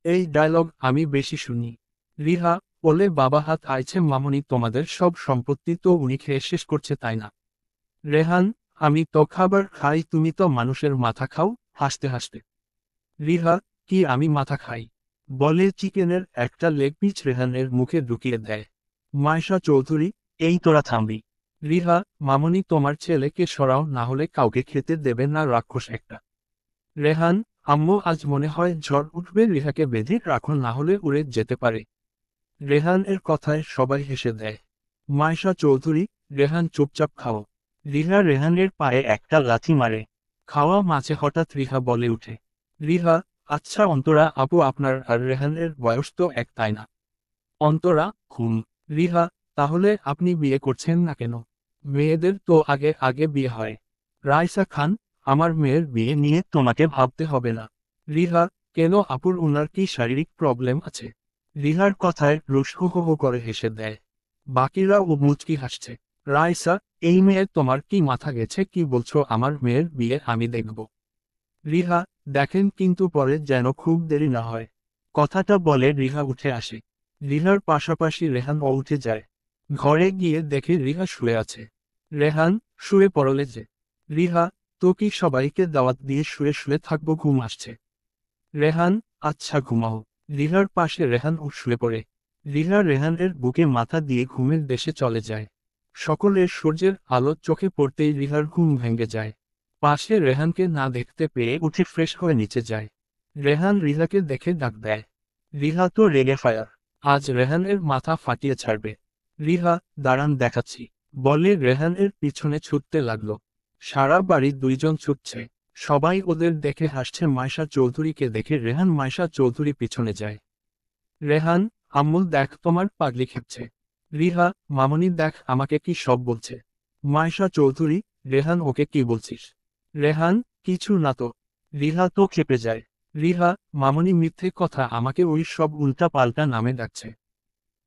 A: এই ডায়লগ আমি বেশি শুনি। রিহা, বলে বাবা, হাত আইছে মামনি, তোমাদের সব সম্পত্তি তো উনি খেয়ে শেষ করছে তাই না? রেহান, আমি তো খাবার খাই, তুমি তো মানুষের মাথা খাও। হাসতে হাসতে। রিহা, কি আমি মাথা খাই? বলে চিকেনের একটা লেগ পিস রেহানের মুখে ঢুকিয়ে দেয়। মাইশা চৌধুরী, এই তোরা থামবি। রিহা, মামনি, তোমার ছেলেকে সরাও, না হলে কাউকে খেতে দেবে না, রাক্ষস একটা। রেহান, আম্মু, আজ মনে হয় ঝড় উঠবে, রিহাকে বেঁধে রাখো, না হলে উড়ে যেতে পারে। রেহান এর কথায় সবাই হেসে দেয়। মাইশা চৌধুরী, রেহান চুপচাপ খাও। রিহা রেহানের পায়ে একটা লাথি মারে। খাওয়া মাঝে হঠাৎ রিহা বলে উঠে। রিহা, আচ্ছা অন্তরা আপু, আপনার আর রেহানের বয়স তো এক, তাই না? অন্তরা: রিহা: তাহলে আপনি বিয়ে করছেন না কেন? মেয়েদের তো আগে আগে বিয়ে হয়। রাইসা খান: আমার মেয়ের বিয়ে নিয়ে তোমাকে ভাবতে হবে না। রিহা: কেন আপুর, উনার কি শারীরিক প্রবলেম আছে? রিহার কথায় রুশ হো হো হো করে হেসে দেয়। বাকিরা ও মুচকি হাসছে। রাইসা: এই মেয়ে, তোমার কি মাথা গেছে? কি বলছো? আমার মেয়ের বিয়ে আমি দেখব। রিহা: দেখেন কিন্তু পরে যেন খুব দেরি না হয়। কথাটা বলে রিহা উঠে আসে। রিহার পাশাপাশি রেহানও উঠে যায়। ঘরে গিয়ে দেখে রিহা শুয়ে আছে। রেহান: শুয়ে পড়লে যে? রিহা: তো কি সবাইকে দাওয়াত দিয়ে শুয়ে শুয়ে থাকবো, ঘুম আসছে। রেহান: আচ্ছা ঘুমাও। রিহার পাশে রেহানও শুয়ে পড়ে। রিহা রেহানের বুকে মাথা দিয়ে ঘুমের দেশে চলে যায়। সকলের সূর্যের আলো চোখে পড়তেই রিহার ঘুম ভেঙে যায়। পাশে রেহানকে না দেখতে পেয়ে উঠে ফ্রেশ হয়ে নিচে যায়। রেহান রিহাকে দেখে ডাক দেয়। রিহা তো রেগে ফায়ার। আজ রেহানের মাথা ফাটিয়ে ছাড়বে। রিহা: দাঁড়ান দেখাচ্ছি। বলে রেহানের পিছনে ছুটতে লাগলো। সারা বাড়ি দুইজন ছুটছে। সবাই ওদের দেখে হাসছে। মাইশা চৌধুরীকে দেখে রেহান মাইশা চৌধুরী পিছনে যায়। রেহান: আম্মু দেখ, তোমার পাগলি খেপছে। রিহা: মামনি দেখ আমাকে কি সব বলছে। মাইশা চৌধুরী: রেহান, ওকে কি বলছিস? রেহান: কিছু না তো। রিহা তো খেপে যায়। রিহা: মামনি মিথ্যে কথা, আমাকে ওই সব উল্টা পাল্টা নামে ডাকছে।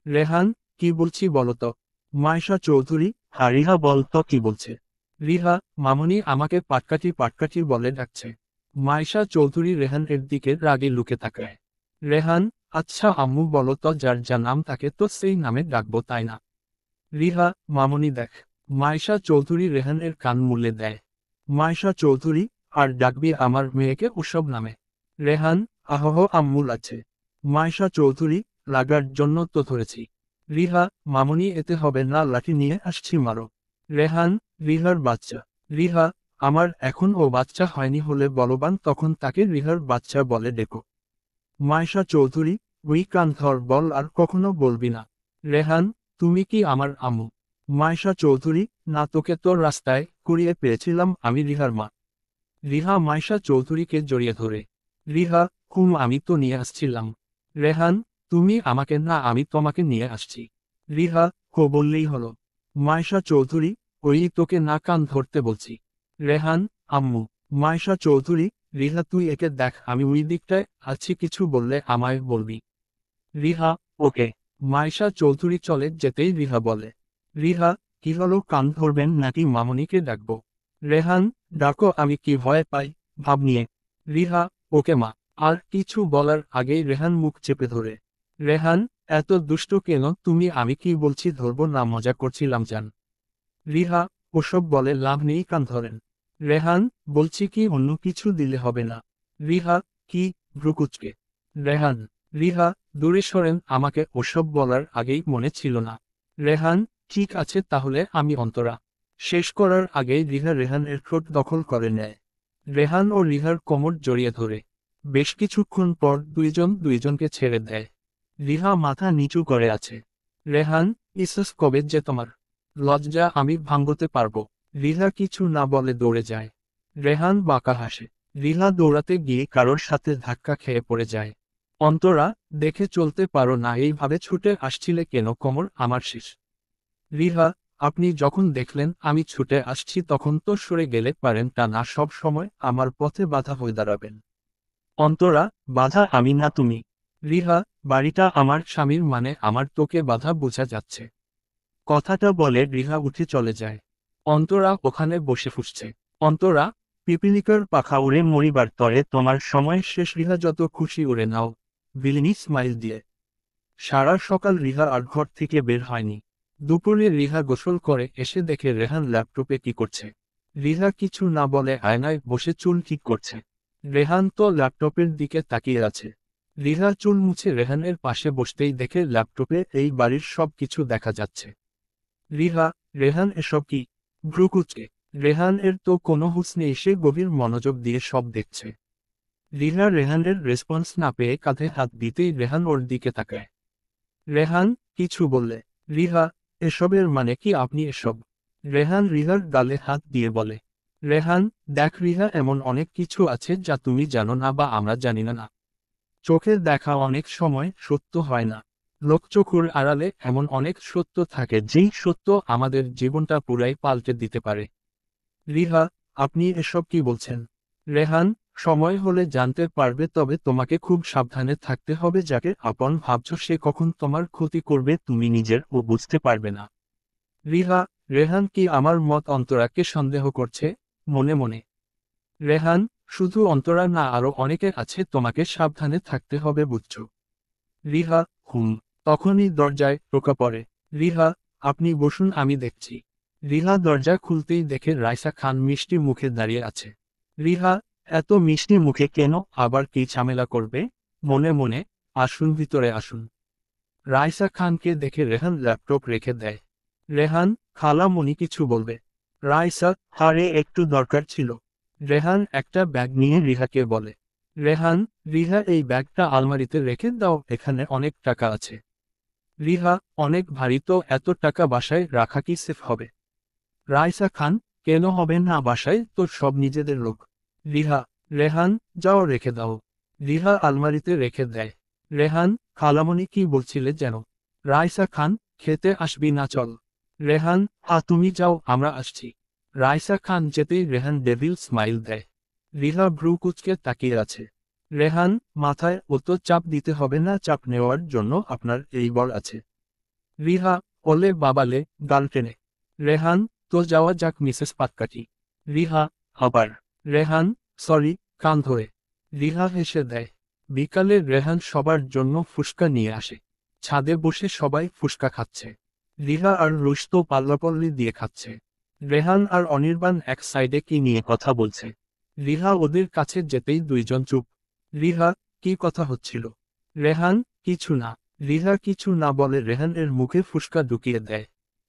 A: রেহান: কি বলছি বলতো? মাইশা চৌধুরী: হ্যাঁ রিহা, বল তো কি বলছে। রিহা: মামনি আমাকে পাটকাঠি পাটকাঠি বলে ডাকছে। মাইশা চৌধুরী রেহানের দিকে রাগে লুকে তাকায়। রেহান: আচ্ছা আম্মু, বলো তো, যার যা নাম তাকে তো সেই নামে ডাকবো, তাই না? রিহা: মামনি দেখ। মাইশা চৌধুরী রেহানের কান মুলে দেয়। মাইশা চৌধুরী: আর ডাকবি আমার মেয়েকে ওসব নামে? রেহান: আহহ আম্মু আছে। মাইশা চৌধুরী: লাগার জন্য তো ধরেছি। রিহা: মামনি এতে হবে না, লাঠি নিয়ে আসছি, মারো। রেহান: রিহার বাচ্চা। রিহা: আমার এখন ও বাচ্চা হয়নি, হলে বলবান তখন তাকে রিহার বাচ্চা বলে ডেকো। মাইশা চৌধুরী: ওই কান ধর, বল আর কখনো বলবি না। রেহান: তুমি কি আমার আম্মু? মাইশা চৌধুরী: না, তোকে তোর রাস্তায় কুড়িয়ে পেয়েছিলাম আমি রিহার মা। রিহা মাইশা চৌধুরীকে জড়িয়ে ধরে। রিহা: আমি তো নিয়ে আসছিলাম। রেহান: তুমি আমাকে না, আমি তোমাকে নিয়ে আসছি। রিহা: বললেই হলো। মাইশা চৌধুরী: ওই তোকে না, কান ধরতে বলছি। রেহান: আম্মু। মাইশা চৌধুরী: রিহা তুই একে দেখ, আমি ওই দিকটায় আছি, কিছু বললে আমায় বলবি। রিহা: ওকে। মাইশা চৌধুরী চলে যেতেই রিহা বলে। রিহা: কি হলো, কান ধরবেন নাকি মামনিকে ডাকবো? রেহান: ডাকো, আমি কি ভয় পাই, ভাব নিয়ে। রিহা: ওকে মা। আর কিছু বলার আগেই রেহান মুখ চেপে ধরে। রেহান: এত দুষ্ট কেন তুমি? আমি কি বলছি ধরবো না, মজা করছিলাম জান। রিহা: ওসব বলে লাভ নেই, কান ধরেন। রেহান: বলছি কি, অন্য কিছু দিলে হবে না? রিহা: কি? ভ্রুকুচকে। রেহান: রিহা, দূরে সরেন, আমাকে ওসব বলার আগেই মনে ছিল না। রেহান: ঠিক আছে তাহলে, আমি অন্তরা। শেষ করার আগেই রিহা রেহানের ঠোঁট দখল করে নেয়। রেহান ও রিহার কোমর জড়িয়ে ধরে। বেশ কিছুক্ষণ পর দুইজন দুইজনকে ছেড়ে দেয়। রিহা মাথা নিচু করে আছে। রেহান: ইসস, কবে যে তোমার লজ্জা আমি ভাঙতে পারবো? রিহা কিছু না বলে দৌড়ে যায়। রেহান বাঁকা হাসে। রিহা দৌড়াতে গিয়ে কারোর সাথে ধাক্কা খেয়ে পড়ে যায়। অন্তরা: দেখে চলতে পারো না, এইভাবে ছুটে আসছিলে কেন? কোমর আমার শেষ। রিহা: আপনি যখন দেখলেন আমি ছুটে আসছি তখন তো সরে গেলে পারেন, তা না সব সময় আমার পথে বাধা হয়ে দাঁড়াবেন। অন্তরা: বাধা আমি না তুমি। রিহা: বাড়িটা আমার স্বামীর, মানে আমার তোকে বাধা বোঝা যাচ্ছে। কথাটা বলে রিহা উঠে চলে যায়। অন্তরা ওখানে বসে ফুঁসছে। অন্তরা: পিপিলিকার পাখা উড়ে মরিবার তরে তোমার সময় শেষ। রিহা: যত খুশি উড়ে নাও। ভিলিনি স্মাইল দিয়ে। সারা সকাল রিহা আর ঘর থেকে বের হয়নি। দুপুরে রিহা গোসল করে এসে দেখে রেহান ল্যাপটপে কি করছে। রিহা কিছু না বলে আয়নায় বসে চুল ঠিক করছে। রেহান তো ল্যাপটপের দিকে তাকিয়ে আছে। রিহা চুল মুছে রেহানের পাশে বসতেই দেখে ল্যাপটপে এই বাড়ির সব কিছু দেখা যাচ্ছে। রিহা: রেহান, এসব কি? ভ্রুকুচকে। রেহান এর তো কোনো হুঁশ নেই, সে গভীর মনোযোগ দিয়ে সব দেখছে। রিহা রেহানের রেসপন্স না পেয়ে কাঁধে হাত দিতেই রেহান ওর দিকে তাকায়। রেহান কিছু বললে। রিহা: এসবের মানে কি? আপনি এসব? রেহান রিহার গালে হাত দিয়ে বলে। রেহান, দেখ রিহা, এমন অনেক কিছু আছে যা তুমি জানো না বা আমরা জানি না। চোখের দেখা অনেক সময় সত্য হয় না। লোকচক্ষুর আড়ালে এমন অনেক সত্য থাকে যেই সত্য আমাদের জীবনটা পুরাই পাল্টে দিতে পারে। রিহা, আপনি এসব কি বলছেন? রেহান, সময় হলে জানতে পারবে, তবে তোমাকে খুব সাবধানে থাকতে হবে। যাকে আপন ভাবছ সে কখন তোমার ক্ষতি করবে তুমি নিজের ও বুঝতে পারবে না। রিহা, রেহান কি আমার মত অন্তরাকে সন্দেহ করছে? মনে মনে। রেহান, শুধু অন্তরা না, আরো অনেকে আছে, তোমাকে সাবধানে থাকতে হবে, বুঝছো? রিহা, হুম। তখনই দরজায় টোকা পড়ে। রিহা, আপনি বসুন, আমি দেখছি। রিহা দরজা খুলতেই দেখে রাইসা খান মিষ্টি মুখে দাঁড়িয়ে আছে। রিহা, এত মিষ্টি মুখে কেন? আবার কি ঝামেলা করবে? মনে মনে, আসুন ভিতরে আসুন। রাইসা খানকে দেখে রেহান ল্যাপটপ রেখে দেয়। রেহান, খালামণি কিছু বলবে? রাইসা, হারে একটু দরকার ছিল। রেহান একটা ব্যাগ নিয়ে রিহাকে বলে। রেহান, রিহা এই ব্যাগটা আলমারিতে রেখে দাও, এখানে অনেক টাকা আছে। রিহা, অনেক ভারী তো, এত টাকা বাসায় রাখা কি সেফ হবে? রাইসা খান, কেন হবে না, বাসায় তো সব নিজেদের লোক। রিহা, রেহান, যাও রেখে দাও। রিহা আলমারিতে রেখে দেয়। রেহান, খালামণি কি বলছিলে যেন? রাইসা খান, খেতে আসবি না চল। রেহান, তুমি যাও, আমরা আসছি। রাইসা খান যেতেই রেহান ডেভিল স্মাইল দেয়। রিহা ভ্রু কুঁচকে তাকিয়ে আছে। রেহান, মাথায় অত চাপ দিতে হবে না, চাপ নেওয়ার জন্য আপনার এই বর আছে। রিহা, ওলে বাবালে, গাল টেনে। রেহান, তো যাওয়া যাক মিসেস পাটকাঠি। রিহা, আবার। রেহান, সরি, কান ধরে। রিহা হেসে দেয়। বিকালে রেহান সবার জন্য ফুসকা নিয়ে আসে। ছাদে বসে সবাই ফুসকা খাচ্ছে। রিহা আর রুশ তো পাল্লাপল্লি দিয়ে খাচ্ছে। রেহান আর অনির্বাণ এক সাইডে কি নিয়ে কথা বলছে। রিহা ওদের কাছে যেতেই দুইজন চুপ। রিহা, কি কথা হচ্ছিল? রেহান, কিছু না। রিহা কিছু না বলে রেহান এর মুখে ফুসকা ঢুকিয়ে দেয়।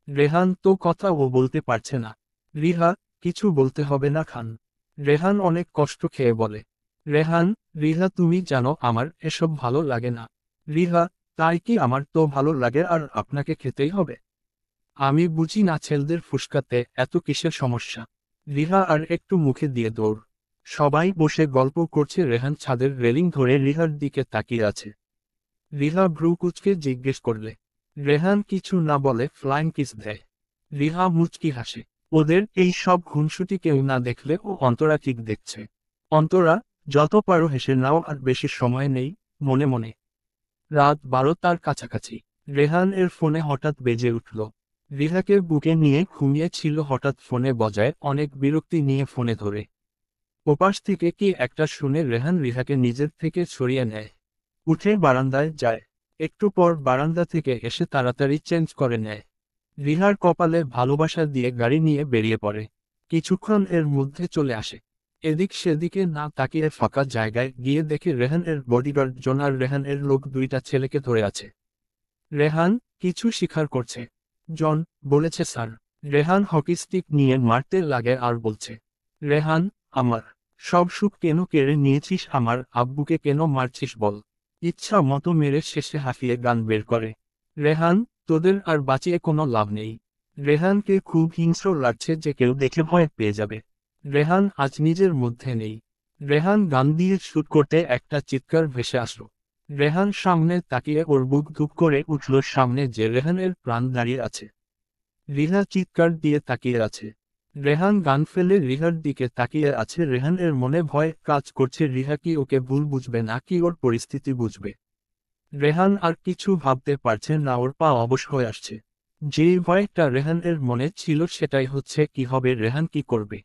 A: রেহান তো কথা ও বলতে পারছে না। রিহা, কিছু বলতে হবে না খান। রেহান অনেক কষ্ট খেয়ে বলে। রেহান, রিহা তুমি জানো আমার এসব ভালো লাগে না। রিহা, তাই কি? আমার তো ভালো লাগে আর আপনাকে খেতেই হবে। আমি বুঝি না ছেলেদের ফুসকাতে এত কিসের সমস্যা। রিহা আর একটু মুখে দিয়ে দৌড়। সবাই বসে গল্প করছে, রেহান ছাদের রেলিং ধরে রিহার দিকে তাকিয়ে আছে। রিহা ভ্রু কুঁচকে জিজ্ঞেস করলে। রেহান কিছু না বলে ফ্লাইং কিস দেয়। রিহা মুচকি হাসে। ওদের এই সব খুনসুটি কেউ না দেখলে ও অন্তরা ঠিক দেখছে। অন্তরা, যত পারো হেসে নাও, আর বেশি সময় নেই। মনে মনে। রাত 12টার কাছাকাছি। রেহান এর ফোনে হঠাৎ বেজে উঠল। রিহাকে বুকে নিয়ে ঘুমিয়েছিল, হঠাৎ ফোনে বজায়, অনেক বিরক্তি নিয়ে ফোনে ধরে। ওপাশ থেকে কি একটা শুনে রেহান রিহাকে নিজের থেকে সরিয়ে নেয়। উঠে বারান্দায় যায়। একটু পর বারান্দা থেকে এসে তাড়াতাড়ি চেঞ্জ করে নেয়। রিহার কপালে ভালোবাসা দিয়ে গাড়ি নিয়ে বেরিয়ে পড়ে। কিছুক্ষণ এর মধ্যে চলে আসে। এদিক সেদিকে না তাকিয়ে ফাঁকা জায়গায় গিয়ে দেখে রেহান এর বডিগার্ড জন আর রেহান এর লোক দুইটা ছেলেকে ধরে আছে। রেহান, কিছু স্বীকার করছে? জন বলেছে স্যার। রেহান হকি স্টিক নিয়ে মারতে লাগে আর বলছে, রেহান, আমার সব সুখ কেন কেড়ে নিয়েছিস? আমার আব্বুকে কেন মারছিস বল? ইচ্ছা মতো মেরে শেষে হাঁফিয়ে গান বের করে। রেহান, তোদের আর বাঁচিয়ে কোনো লাভ নেই। রেহানকে খুব হিংস্র লাগছে যে কেউ দেখে ভয় পেয়ে যাবে। রেহান আজ নিজের মধ্যে নেই। রেহান গান দিয়ে শুট করতে একটা চিৎকার ভেসে আসলো। রেহান সামনে তাকিয়ে ওর বুক ধুপ করে উঠল, সামনে যে রেহানের প্রাণ দাঁড়িয়ে আছে। রিহা চিৎকার দিয়ে তাকিয়ে আছে। রেহান গান ফেলে রিহার দিকে তাকিয়ে আছে। রেহানের মনে ভয় কাজ করছে, রিহা কি ওকে ভুল বুঝবে নাকি ওর পরিস্থিতি বুঝবে। রেহান আর কিছু ভাবতে পারছে না, ওর পা অবশ হয়ে আসছে। যে ভয়টা রেহানের মনে ছিল সেটাই হচ্ছে, কি হবে, রেহান কি করবে?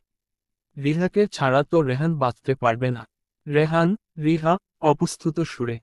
A: রিহাকে ছাড়া তো রেহান বাঁচতে পারবে না। রেহান, রিহা, অপ্রস্তুত সুরে